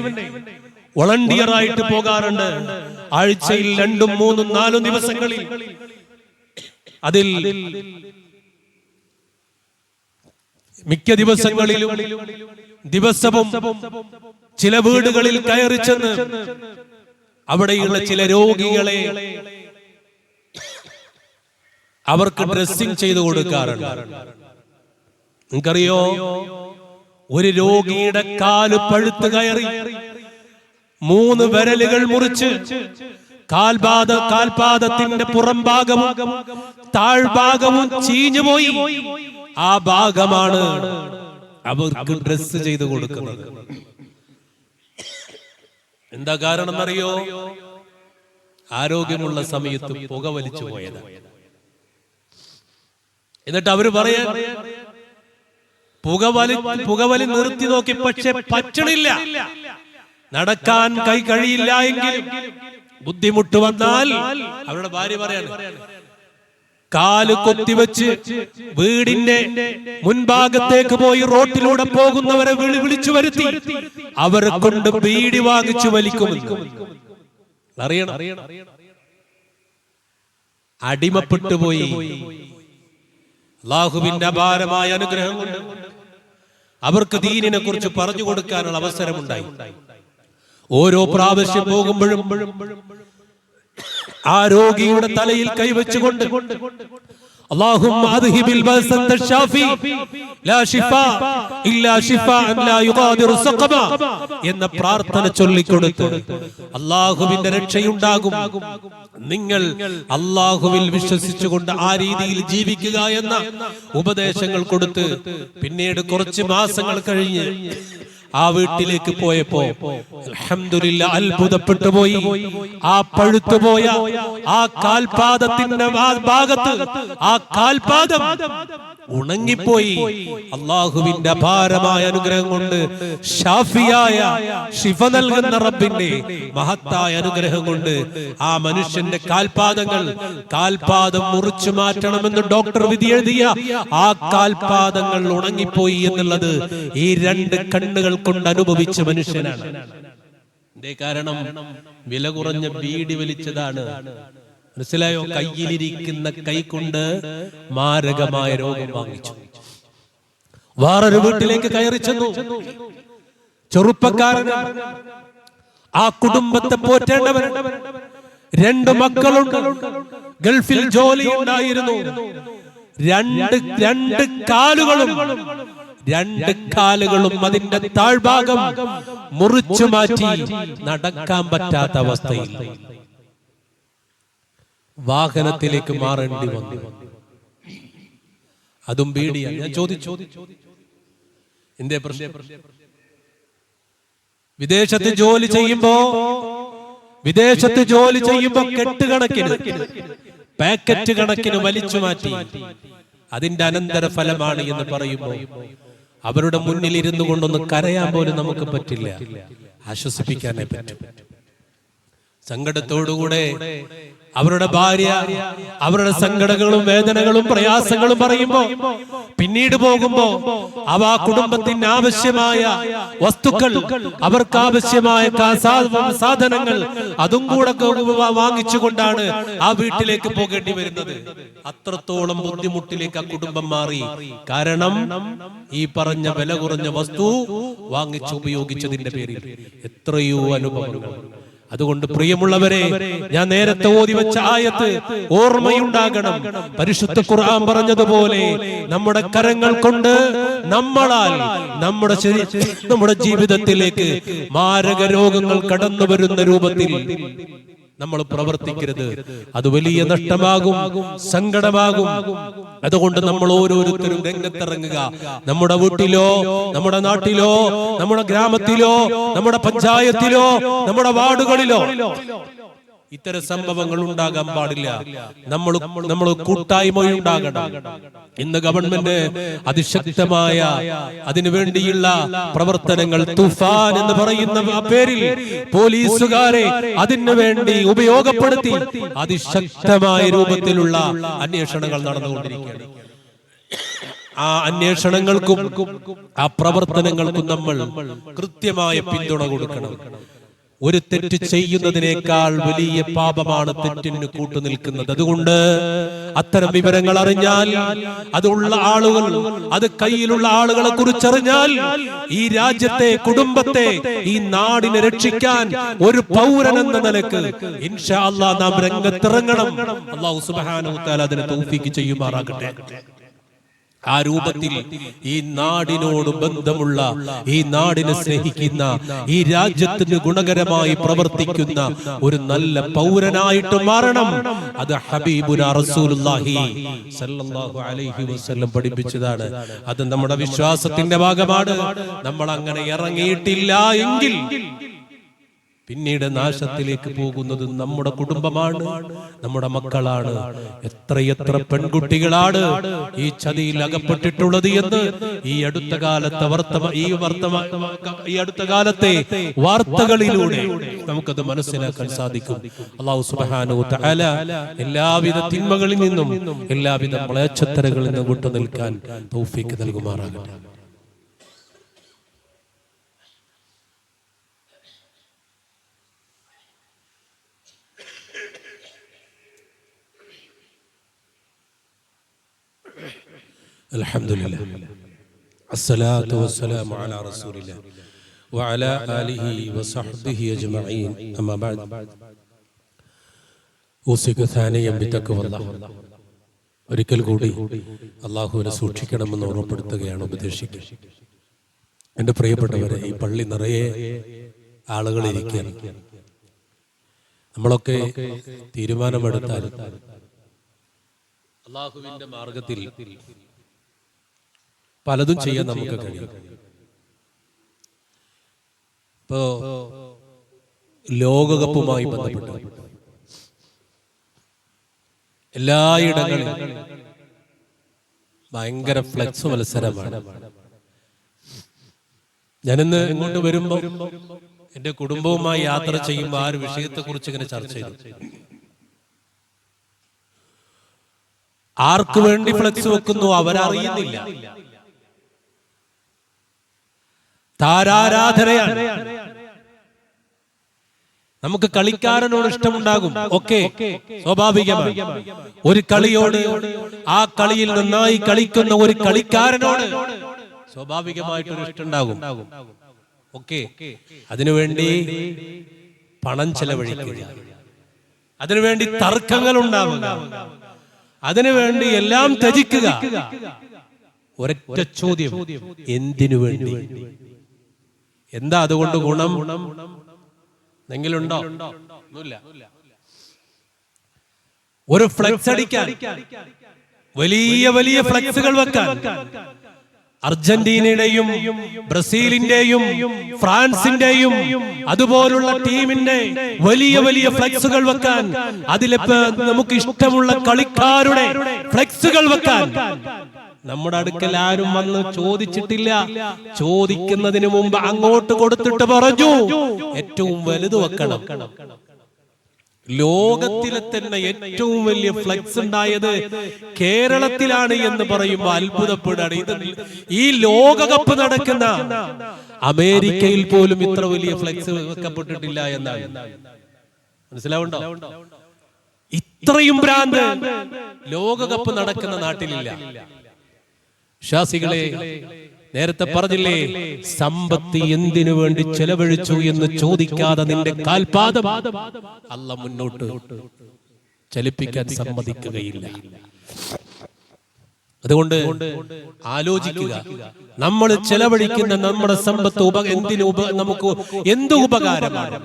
വോളണ്ടിയർ ആയിട്ട് പോകാറുണ്ട്. ആഴ്ചയിൽ 2, 3, 4 ദിവസങ്ങളിൽ അതിൽ മിക്ക ദിവസങ്ങളിലും ദിവസവും ചില വീടുകളിൽ കയറി ചെന്ന് അവിടെയുള്ള ചില രോഗികളെ അവർക്ക് ഡ്രസ്സിംഗ് ചെയ്തു കൊടുക്കാറുണ്ട്. നിങ്ങൾക്കറിയോ, ഒരു രോഗിയുടെ കാല് പഴുത്ത് കയറി 3 വിരലുകൾ മുറിച്ച് കാൽപാദത്തിന്റെ പുറം ഭാഗവും താഴ്ഭാഗവും ചീഞ്ഞുപോയി. ആ ഭാഗമാണ് അവർക്ക് ഡ്രസ് ചെയ്തു കൊടുക്കുന്നത്. എന്താ കാരണം എന്നറിയോ? ആരോഗ്യമുള്ള സമയത്ത് പുകവലിച്ചു പോയത്. എന്നിട്ട് അവര് പറയാ, പുകവലി നിർത്തി നോക്കി, പക്ഷെ പറ്റണില്ല. നടക്കാൻ കഴിയില്ല എങ്കിലും ബുദ്ധിമുട്ട് വന്നാൽ അവരുടെ ഭാര്യ പറയാണ്, കാല് കൊത്തിവെച്ച് വീടിന്റെ മുൻഭാഗത്തേക്ക് പോയി റോട്ടിലൂടെ പോകുന്നവരെ വിളിച്ചു വരുത്തി അവരെ കൊണ്ട് ബീഡി വാങ്ങിച്ചു വലിക്കുമെന്ന്. അറിയണം, അടിമപ്പെട്ടു പോയി. അല്ലാഹുവിന്റെ അപാരമായ അനുഗ്രഹം കൊണ്ട് അവർക്ക് ദീനിനെ കുറിച്ച് പറഞ്ഞു കൊടുക്കാനുള്ള അവസരമുണ്ടായി. ഓരോ പ്രാവശ്യം പോകുമ്പോഴും ആ രോഗിയുടെ തലയിൽ കൈവച്ചുകൊണ്ട് اللهم اذهب الباس انت الشافي لا شفاء الا شفاء لا يغادر سقما എന്ന പ്രാർത്ഥന ചൊല്ലിക്കൊടുത്ത് അല്ലാഹുവിന്റെ രക്ഷയുണ്ടാകും, നിങ്ങൾ അല്ലാഹുവിൽ വിശ്വസിച്ചുകൊണ്ട് ആ രീതിയിൽ ജീവിക്കുക എന്ന ഉപദേശങ്ങൾ കൊടുത്ത് പിന്നീട് കുറച്ച് മാസങ്ങൾ കഴിഞ്ഞ് ആ വീട്ടിലേക്ക് പോയപ്പോ അൽഹംദുലില്ലാ അത്ഭുതപ്പെട്ടു പോയി. ആ പഴുത്തുപോയ ആ കാൽപാദത്തിന്റെ ഭാഗത്ത് ആ കാൽപാദം ഉണങ്ങിപ്പോയി. അല്ലാഹുവിന്റെ അപാരമായ അനുഗ്രഹം കൊണ്ട്, ഷാഫിയായ ശിഫ നൽകുന്ന റബ്ബിന്റെ മഹത്തായ അനുഗ്രഹം കൊണ്ട് ആ മനുഷ്യന്റെ കാൽപാദം മുറിച്ചു മാറ്റണമെന്ന് ഡോക്ടർ വിധി എഴുതിയ ആ കാൽപാദങ്ങൾ ഉണങ്ങിപ്പോയി എന്നുള്ളത് ഈ 2 കണ്ണുകൾ കൊണ്ട് അനുഭവിച്ച മനുഷ്യനാണ്. കാരണം വില കുറഞ്ഞ ബീഡി വലിച്ചതാണ്. മനസ്സിലായോ? കയ്യിലിരിക്കുന്ന കൈ കൊണ്ട് മാരകമായ രോഗം വാങ്ങിച്ചു. വേറൊരു വീട്ടിലേക്ക് കയറി ചെന്നു. ചെറുപ്പക്കാരൻ ആ കുടുംബത്തെ പോറ്റേണ്ടവൻ. 2 മക്കളുണ്ട്, ഗൾഫിൽ ജോലി ഉണ്ടായിരുന്നു. 2 കാലുകളും അതിന്റെ താഴ്ഭാഗം മുറിച്ചു മാറ്റി നടക്കാൻ പറ്റാത്ത അവസ്ഥയിൽ വാഹനത്തിലേക്ക് മാറേണ്ടി വന്നു. അതും ബീഡിയാണ്. ഞാൻ ചോദിച്ചു, എന്തേ പ്രശ്നം? വിദേശത്ത് ജോലി ചെയ്യുമ്പോ കെട്ടുകണക്കിന് പാക്കറ്റ് കണക്കിന് വലിച്ചു മാറ്റി. അതിന്റെ അനന്തര ഫലമാണ് എന്ന് പറയുമ്പോൾ അവരുടെ മുന്നിൽ ഇരുന്നു കൊണ്ടൊന്ന് കരയാൻ പോലും നമുക്ക് പറ്റില്ല, ആശ്വസിപ്പിക്കാനേ പറ്റും. സങ്കടത്തോടുകൂടെ അവരുടെ ഭാര്യ അവരുടെ സങ്കടങ്ങളും വേദനകളും പ്രയാസങ്ങളും പറയുമ്പോ പിന്നീട് പോകുമ്പോ അവ കുടുംബത്തിന് ആവശ്യമായ വസ്തുക്കൾ, അവർക്ക് ആവശ്യമായ സാധനങ്ങൾ അതും കൂടെ വാങ്ങിച്ചുകൊണ്ടാണ് ആ വീട്ടിലേക്ക് പോകേണ്ടി വരുന്നത്. അത്രത്തോളം ബുദ്ധിമുട്ടിലേക്ക് ആ കുടുംബം മാറി. കാരണം ഈ പറഞ്ഞ വില കുറഞ്ഞ വസ്തു വാങ്ങിച്ചു ഉപയോഗിച്ചതിന്റെ പേരിൽ എത്രയോ അനുഭവങ്ങൾ. അതുകൊണ്ട് പ്രിയമുള്ളവരെ, ഞാൻ നേരത്തെ ഓതി വെച്ച ആയത്ത് ഓർമ്മയുണ്ടാകണം. പരിശുദ്ധ ഖുർആൻ പറഞ്ഞതുപോലെ നമ്മുടെ കരങ്ങൾ കൊണ്ട് നമ്മളാൽ നമ്മുടെ ജീവിതത്തിലേക്ക് മാരക രോഗങ്ങൾ കടന്നു വരുന്ന രൂപത്തിൽ നമ്മൾ പ്രവർത്തിക്കരുത്. അത് വലിയ നഷ്ടമാകും, സങ്കടമാകും. അതുകൊണ്ട് നമ്മൾ ഓരോരുത്തരും രംഗത്തിറങ്ങുക. നമ്മുടെ വീട്ടിലോ, നമ്മുടെ നാട്ടിലോ, നമ്മുടെ ഗ്രാമത്തിലോ, നമ്മുടെ പഞ്ചായത്തിലോ, നമ്മുടെ വാർഡുകളിലോ ഇത്തരം സംഭവങ്ങൾ ഉണ്ടാകാൻ പാടില്ല. നമ്മൾ കൂട്ടായ്മയുണ്ടാകണം. ഇന്ന് ഗവൺമെന്റ് അതിശക്തമായ അതിനുവേണ്ടിയുള്ള പ്രവർത്തനങ്ങൾ, തുഫാൻ എന്ന് പറയുന്ന പേരിൽ പോലീസുകാരെ അതിനു വേണ്ടി ഉപയോഗപ്പെടുത്തി അതിശക്തമായ രൂപത്തിലുള്ള അന്വേഷണങ്ങൾ നടന്നുകൊണ്ടിരിക്കുകയാണ്. ആ അന്വേഷണങ്ങൾക്കും ആ പ്രവർത്തനങ്ങൾക്കും നമ്മൾ കൃത്യമായ പിന്തുണ കൊടുക്കണം. ഒരു തെറ്റ് ചെയ്യുന്നതിനേക്കാൾ വലിയ പാപമാണ് തെറ്റിന് കൂട്ടുനിൽക്കുന്നത്. അതുകൊണ്ട് അത്തരം വിവരങ്ങൾ അറിഞ്ഞാൽ, അതുള്ള ആളുകൾ, അത് കയ്യിലുള്ള ആളുകളെ കുറിച്ചറിഞ്ഞാൽ ഈ രാജ്യത്തെ, കുടുംബത്തെ, ഈ നാടിനെ രക്ഷിക്കാൻ ഒരു പൗരൻ എന്ന നിലക്ക് ഇൻഷാ അല്ലാഹ് നാം രംഗത്തിറങ്ങണം. അല്ലാഹു സുബ്ഹാനഹു വ തആല അതിനെ തൗഫീഖ് ചെയ്യുമാറാകട്ടെ. ആ രൂപത്തിൽ ഈ നാടിനോട് ബന്ധമുള്ള, ഈ നാടിനെ സ്നേഹിക്കുന്ന, ഈ രാജ്യത്തിന് ഗുണകരമായി പ്രവർത്തിക്കുന്ന ഒരു നല്ല പൗരനായിട്ട് മാറണം. അത് ഹബീബുനാ റസൂലുള്ളാഹി സ്വല്ലല്ലാഹു അലൈഹി വസല്ലം പഠിപ്പിച്ചതാണ്. അത് നമ്മുടെ വിശ്വാസത്തിന്റെ ഭാഗമാണ്. നമ്മൾ അങ്ങനെ ഇറങ്ങിയിട്ടില്ല എങ്കിൽ പിന്നീട് നാശത്തിലേക്ക് പോകുന്നത് നമ്മുടെ കുടുംബമാണ്, നമ്മുടെ മക്കളാണ്. എത്രയെത്ര പെൺകുട്ടികളാണ് ഈ ചതിയിൽ അകപ്പെട്ടിട്ടുള്ളത് എന്ന് ഈ അടുത്ത കാലത്തെ വാർത്തകളിലൂടെ നമുക്കത് മനസ്സിലാക്കാൻ സാധിക്കും. അല്ലാഹു സുബ്ഹാനഹു വ തആല എല്ലാവിധ തിന്മകളിൽ നിന്നും, എല്ലാവിധ മ്ലേച്ഛതകളിൽ നിന്നും വിട്ടുനിൽക്കാൻ തൗഫീഖ് നൽകുമാറാകട്ടെ. അൽഹംദുലില്ലാഹ് അസ്സലാത്തു വസ്സലാമു അലാ റസൂലില്ലാഹ് വഅലാ ആലിഹി വസഹ്ബിഹി അജ്മഈൻ. അമ്മാ ബഅദ്. ഊസിക സാനിയം ബിതഖ്വല്ലാഹ്. ഒരിക്കൽ കൂടി അല്ലാഹുവിനെ സൂക്ഷിക്കണമെന്ന് ഓർമ്മപ്പെടുത്തുകയാണ്, ഉപദേശിക്കുക. എൻ്റെ പ്രിയപ്പെട്ടവരെ, ഈ പള്ളി നിറയെ ആളുകൾ ഇരിക്കുകയാണ്. നമ്മളൊക്കെ തീരുമാനമെടുത്താൽ അല്ലാഹുവിന്റെ മാർഗത്തിൽ പലതും ചെയ്യാൻ നമുക്ക് കഴിയും. ഇപ്പോ ലോകകപ്പുമായി ബന്ധപ്പെട്ട് എല്ലായിടങ്ങളിലും ഭയങ്കര ഫ്ലെക്സ് മത്സരമാണ്. ഞാനിന്ന് ഇങ്ങോട്ട് വരുമ്പോ എന്റെ കുടുംബവുമായി യാത്ര ചെയ്യുമ്പോൾ ആ ഒരു വിഷയത്തെ കുറിച്ച് ഇങ്ങനെ ചർച്ച ചെയ്തു. ആർക്ക് വേണ്ടി ഫ്ലെക്സ് വെക്കുന്നു അവരറിയുന്നില്ല. താരാരാധനയാണ്. നമുക്ക് കളിക്കാരനോട് ഇഷ്ടമുണ്ടാകും, ഒക്കെ സ്വാഭാവികമാണ്. ഒരു കളിയോട്, ആ കളിയിൽ നന്നായി കളിക്കുന്ന ഒരു കളിക്കാരനോട് സ്വാഭാവികമായിട്ടൊരു ഇഷ്ടമുണ്ടാകും, ഒക്കെ. അതിനുവേണ്ടി പണം ചെലവഴിക്കുക, അതിനുവേണ്ടി തർക്കങ്ങൾ ഉണ്ടാവുക, അതിനുവേണ്ടി എല്ലാം ത്യജിക്കുക. ഒരൊറ്റ ചോദ്യം, എന്തിനു വേണ്ടി? എന്താ അതുകൊണ്ട് ഗുണം? എന്തെങ്കിലുണ്ടോ? ഒന്നുമില്ല. ഒരു ഫ്ലെക്സ് അടിക്കാൻ, വലിയ വലിയ ഫ്ലെക്സുകൾ വെക്കാൻ, അർജന്റീനയുടെയും ബ്രസീലിന്റെയും ഫ്രാൻസിന്റെയും അതുപോലുള്ള ടീമിന്റെ വലിയ വലിയ ഫ്ലെക്സുകൾ വെക്കാൻ, അതിലിപ്പോ നമുക്ക് ഇഷ്ടമുള്ള കളിക്കാരുടെ ഫ്ലെക്സുകൾ വെക്കാൻ നമ്മുടെ അടുക്കൽ ആരും വന്ന് ചോദിച്ചിട്ടില്ല. ചോദിക്കുന്നതിന് മുമ്പ് അങ്ങോട്ട് കൊടുത്തിട്ട് പറഞ്ഞു, ഏറ്റവും വലുത് വെക്കണം. ലോകത്തിലെ തന്നെ ഏറ്റവും വലിയ ഫ്ലെക്സ് ഉണ്ടായത് കേരളത്തിലാണ് എന്ന് പറയുമ്പോൾ അത്ഭുതപ്പെടുകയാണ്. ഇത് ഈ ലോകകപ്പ് നടക്കുന്ന അമേരിക്കയിൽ പോലും ഇത്ര വലിയ ഫ്ലെക്സ് വെക്കപ്പെട്ടിട്ടില്ല എന്നാണ്. മനസ്സിലാവുണ്ടോ? ഇത്രയും ഭ്രാന്ത് ലോകകപ്പ് നടക്കുന്ന നാട്ടിലില്ല. വിശ്വാസികളെ, നേരത്തെ പറഞ്ഞില്ലേ, സമ്പത്ത് എന്തിനു വേണ്ടി ചെലവഴിച്ചു എന്ന് ചോദിക്കാതെ നിന്റെ കാൽപാദം അല്ലാഹ് മുന്നോട്ട് ചലിപ്പിക്കാൻ സമ്മതിക്കുകയില്ല. അതുകൊണ്ട് ആലോചിക്കുക, നമ്മൾ ചെലവഴിക്കുന്ന നമ്മുടെ സമ്പത്ത് നമുക്ക് എന്ത് ഉപകാരമാണ്?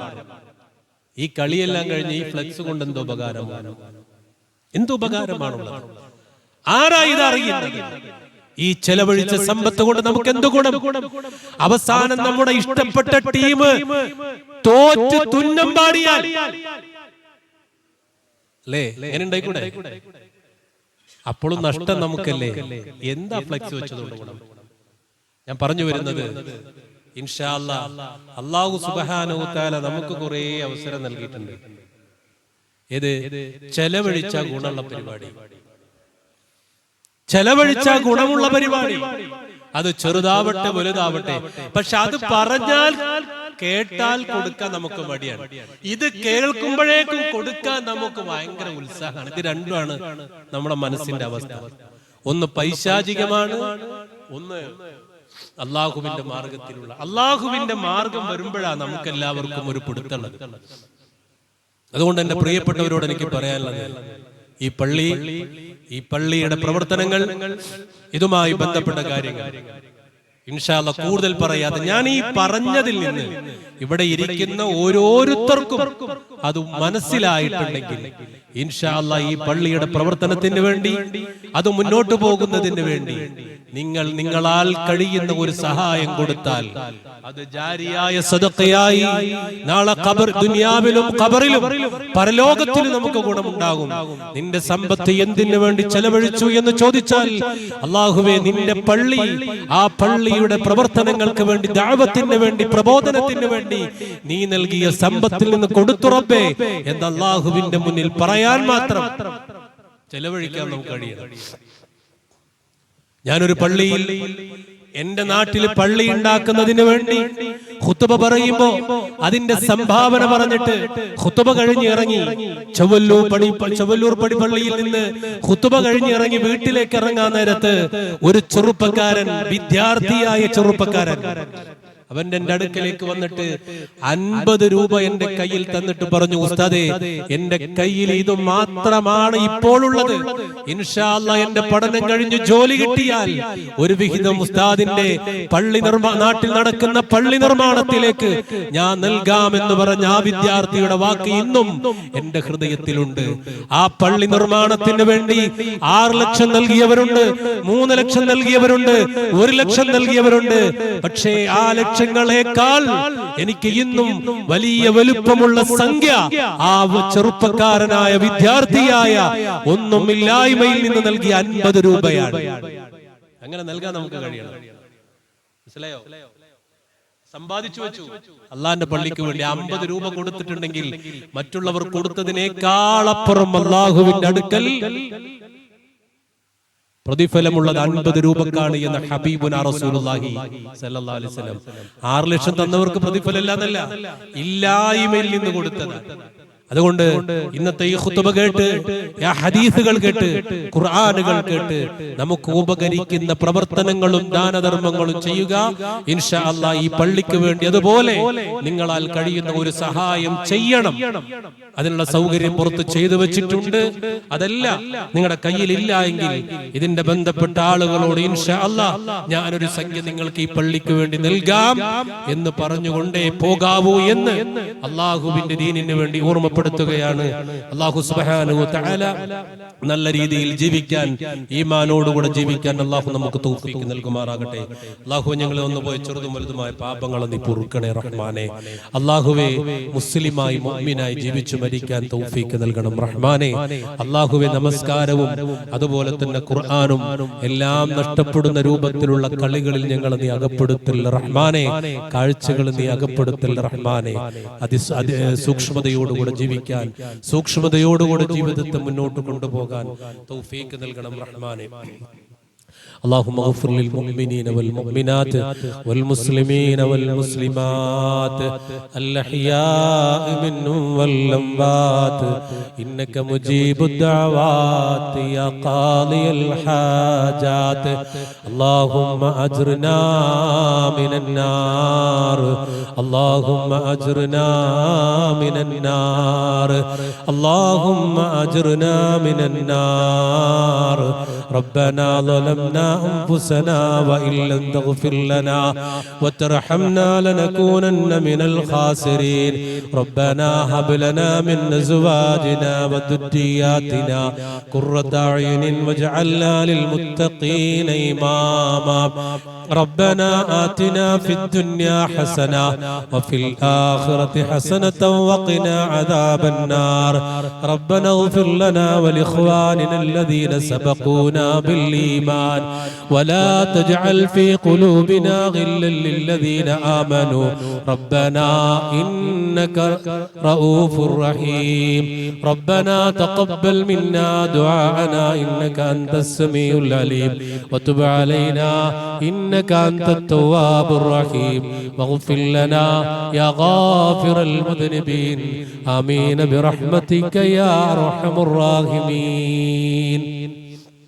ഈ കളിയെല്ലാം കഴിഞ്ഞ് ഈ ഫ്ലെക്സ് കൊണ്ട് എന്ത് ഉപകാരമാണ്? എന്ത് ഉപകാരമാണുള്ളത്? ആരാ ഇത് അറിയുന്നത്? ഈ ചെലവഴിച്ച സമ്പത്ത് കൊണ്ട് നമുക്ക് എന്ത് ഗുണം? അവസാനം നമ്മുടെ ഇഷ്ടപ്പെട്ട ടീം തോറ്റ് തുന്നം പാടിയാൽ അല്ലേ, എങ്ങനെ ഉണ്ടായിക്കൂടെ? അപ്പോഴും നഷ്ടം നമുക്കല്ലേ. എന്താ ഫ്ലെക്സ് വെച്ചതുകൊണ്ട് ഗുണം? ഞാൻ പറഞ്ഞു വരുന്നത്, ഇൻഷാ അല്ലാഹ് അല്ലാഹു സുബ്ഹാനഹു വ തആല നമുക്ക് കുറേ അവസരം നൽകിയിട്ടുണ്ട്. ഏത്? ചെലവഴിച്ച ഗുണമുള്ള പരിപാടി, ചെലവഴിച്ച ഗുണമുള്ള പരിപാടി. അത് ചെറുതാവട്ടെ വലുതാവട്ടെ, പക്ഷെ അത് പറഞ്ഞാൽ കേട്ടാൽ കൊടുക്കാൻ നമുക്ക് മടിയാണ്. ഇത് കേൾക്കുമ്പോഴേക്കും കൊടുക്കാൻ നമുക്ക് ഭയങ്കര ഉത്സാഹമാണ്. ഇത് രണ്ടുമാണ് നമ്മുടെ മനസ്സിന്റെ അവസ്ഥ. ഒന്ന് പൈശാചികമാണ്, ഒന്ന് അള്ളാഹുവിന്റെ മാർഗത്തിലുള്ള. അള്ളാഹുവിന്റെ മാർഗം വരുമ്പോഴാണ് നമുക്ക് എല്ലാവർക്കും ഒരു പിടുത്തുള്ളത്. അതുകൊണ്ട് എന്റെ പ്രിയപ്പെട്ടവരോട് എനിക്ക് പറയാനുള്ളത്, ഈ പള്ളിയുടെ പ്രവർത്തനങ്ങൾ, ഇതുമായി ബന്ധപ്പെട്ട കാര്യങ്ങൾ ഇൻഷാ അല്ലാഹ് കൂടുതൽ പറയാതെ, ഞാൻ ഈ പറഞ്ഞതിൽ നിന്ന് ഇവിടെ ഇരിക്കുന്ന ഓരോരുത്തർക്കും അത് മനസ്സിലായിട്ടുണ്ടെങ്കിൽ ഇൻഷാ അല്ലാഹ് ഈ പള്ളിയുടെ പ്രവർത്തനത്തിന് വേണ്ടി, അത് മുന്നോട്ട് പോകുന്നതിന് വേണ്ടി നിങ്ങളാൽ കഴിയുന്ന ഒരു സഹായം കൊടുത്താൽ അത് ജാരിയായ സദഖയായി നാളെ ദുനിയാവിലും ഖബറിലും പരലോകത്തിലും നമുക്ക് ഗുണമുണ്ടാകും. നിന്റെ സമ്പത്ത് എന്തിനു വേണ്ടി ചെലവഴിച്ചു എന്ന് ചോദിച്ചാൽ, അല്ലാഹുവേ നിന്റെ പള്ളി, ആ പള്ളിയുടെ പ്രവർത്തനങ്ങൾക്ക് വേണ്ടി, ദഅവത്തിന് വേണ്ടി, പ്രബോധനത്തിന് വേണ്ടി നീ നൽകിയ സമ്പത്തിൽ നിന്ന് കൊടുത്തു റബ്ബേ എന്ന് അല്ലാഹുവിന്റെ മുന്നിൽ പറയാൻ മാത്രം ചെലവഴിക്കാൻ നമുക്ക് കഴിയണം. ഞാനൊരു പള്ളിയിൽ, എന്റെ നാട്ടിൽ പള്ളി ഉണ്ടാക്കുന്നതിന് വേണ്ടി ഖുതുബ പറയുമ്പോ അതിന്റെ സംഭാവന പറഞ്ഞിട്ട് ഖുതുബ കഴിഞ്ഞ് ഇറങ്ങി ചവല്ലൂർ പള്ളിയിൽ നിന്ന് ഖുതുബ കഴിഞ്ഞ് ഇറങ്ങി വീട്ടിലേക്ക് ഇറങ്ങാൻ നേരത്ത് ഒരു ചെറുപ്പക്കാരൻ, വിദ്യാർത്ഥിയായ ചെറുപ്പക്കാരൻ, അവന്റെ അടുക്കലേക്ക് വന്നിട്ട് 50 രൂപ എന്റെ കയ്യിൽ തന്നിട്ട് പറഞ്ഞു, ഉസ്താദേ എന്റെ കയ്യിൽ ഇത് മാത്രമാണ് ഇപ്പോൾ ഉള്ളത്. ഇൻഷാ അല്ലാഹ് എന്റെ പഠനം കഴിഞ്ഞ് ജോലി കിട്ടിയാൽ ഒരു വിഹിതം ഉസ്താദിന്റെ നാട്ടിൽ നടക്കുന്ന പള്ളി നിർമ്മാണത്തിലേക്ക് ഞാൻ നൽകാമെന്ന് പറഞ്ഞ ആ വിദ്യാർത്ഥിയുടെ വാക്ക് ഇന്നും എന്റെ ഹൃദയത്തിലുണ്ട്. ആ പള്ളി നിർമ്മാണത്തിന് വേണ്ടി 6 ലക്ഷം നൽകിയവരുണ്ട്, 3 ലക്ഷം നൽകിയവരുണ്ട്, 1 ലക്ഷം നൽകിയവരുണ്ട്. പക്ഷേ ആ ലക്ഷങ്ങളെക്കാൾ എനിക്ക് ഇന്നും വലിയ വലുപ്പമുള്ള സംഖ്യ ആ ചെറുപ്പക്കാരനായ വിദ്യാർത്ഥിയായ ഒന്നുമില്ലായ്മയിൽ നിന്ന് നൽകിയ 50 രൂപയാണ്. അങ്ങനെ നൽകാൻ നമുക്ക് കഴിയണം. മനസ്സിലായോ? സമ്പാദിച്ചു വെച്ചു അള്ളാന്റെ പള്ളിക്ക് വേണ്ടി 50 രൂപ കൊടുത്തിട്ടുണ്ടെങ്കിൽ മറ്റുള്ളവർ കൊടുത്തതിനേക്കാളപ്പുറം അള്ളാഹുവിന്റെ അടുക്കൽ പ്രതിഫലമുള്ളത് 50 രൂപക്കാണ് എന്ന് ഹബീബുനാ റസൂലുള്ളാഹി സ്വല്ലല്ലാഹു അലൈഹി വസല്ലം. 6 ലക്ഷം തന്നവർക്ക് പ്രതിഫലം ഇല്ലാന്നല്ല, ഇല്ലായ്മയിൽ നിന്ന് കൊടുത്തത്. അതുകൊണ്ട് ഇന്നത്തെ ഈ ഖുതുബ കേട്ട്, ഹദീസുകൾ കേട്ട്, ഖുർആനുകൾ കേട്ട് നമുക്ക് ഉപകരിക്കുന്ന പ്രവർത്തനങ്ങളും ദാനധർമ്മങ്ങളും ചെയ്യുക. ഇൻഷാ അല്ലാഹ് ഈ പള്ളിക്ക് വേണ്ടി അതുപോലെ നിങ്ങളാൽ കഴിയുന്ന ഒരു സഹായം ചെയ്യണം. അതിനുള്ള സൗകര്യം പുറത്ത് ചെയ്തു വെച്ചിട്ടുണ്ട്. അതല്ല നിങ്ങളുടെ കയ്യിലില്ല എങ്കിൽ ഇതിന്റെ ബന്ധപ്പെട്ട ആളുകളോട് ഇൻഷാ അല്ലാഹ് ഞാനൊരു സംഖ്യ നിങ്ങൾക്ക് ഈ പള്ളിക്ക് വേണ്ടി നൽകാം എന്ന് പറഞ്ഞുകൊണ്ടേ പോകാവൂ എന്ന് അള്ളാഹുവിന്റെ ദീനിന് വേണ്ടി ഓർമ്മപ്പെടുത്തുകയാണ്. അല്ലാഹു സുബ്ഹാനഹു വ തആല നല്ല രീതിയിൽ ജീവിക്കാൻ, ഈമാനോടുകൂടെ ജീവിക്കാൻ അല്ലാഹു നമുക്ക് തൗഫീഖ് നൽകുമാറാകട്ടെ. അല്ലാഹു ഞങ്ങളെ ഒന്ന് പോയി ചെറുതും വലുതുമായ പാപങ്ങളെ നീ പൊറുക്കണേ റഹ്മാനെ. അല്ലാഹുവേ മുസ്ലിമായി മുഅ്മിനായി ജീവിച്ചു മരിക്കാൻ തൗഫീഖ് നൽകണം റഹ്മാനെ. അല്ലാഹുവേ നമസ്കാരവും അതുപോലെ തന്നെ ഖുർആനും എല്ലാം നഷ്ടപ്പെടുന്ന രൂപത്തിലുള്ള കളികളിൽ ഞങ്ങളെ നീ അകപ്പെടുത്തൽ റഹ്മാനെ. കാഴ്ചകൾ നീ അകപ്പെടുത്തൽ റഹ്മാനെ. സൂക്ഷ്മതയോടുകൂടെ ജീവിക്കാൻ, സൂക്ഷ്മതയോടുകൂടെ ജീവിതത്തെ മുന്നോട്ട് കൊണ്ടുപോകാൻ തൗഫീഖ് നൽകണം റഹ്മാനെ. اللهم اغفر للمؤمنين والمؤمنات والمسلمين والمسلمات الأحياء منهم والأموات إنك مجيب الدعوات يا قاضي الحاجات. اللهم أجرنا من النار، اللهم أجرنا من النار، اللهم أجرنا من النار. ربنا ظلمنا أنفسنا وإن لم تغفر لنا وترحمنا لنكونن من الخاسرين. ربنا هب لنا من أزواجنا وذرياتنا قرة أعين واجعلنا للمتقين إماما. ربنا آتنا في الدنيا حسنة وفي الآخرة حسنة وقنا عذاب النار. ربنا اغفر لنا ولإخواننا الذين سبقونا بالإيمان ولا تجعل في قلوبنا غلا للذين آمنوا ربنا إنك رؤوف رحيم. ربنا تقبل منا دعاءنا إنك أنت السميع العليم وتب علينا إنك أنت التواب الرحيم. واغفر لنا يا غافر المذنبين. آمين برحمتك يا أرحم الراحمين.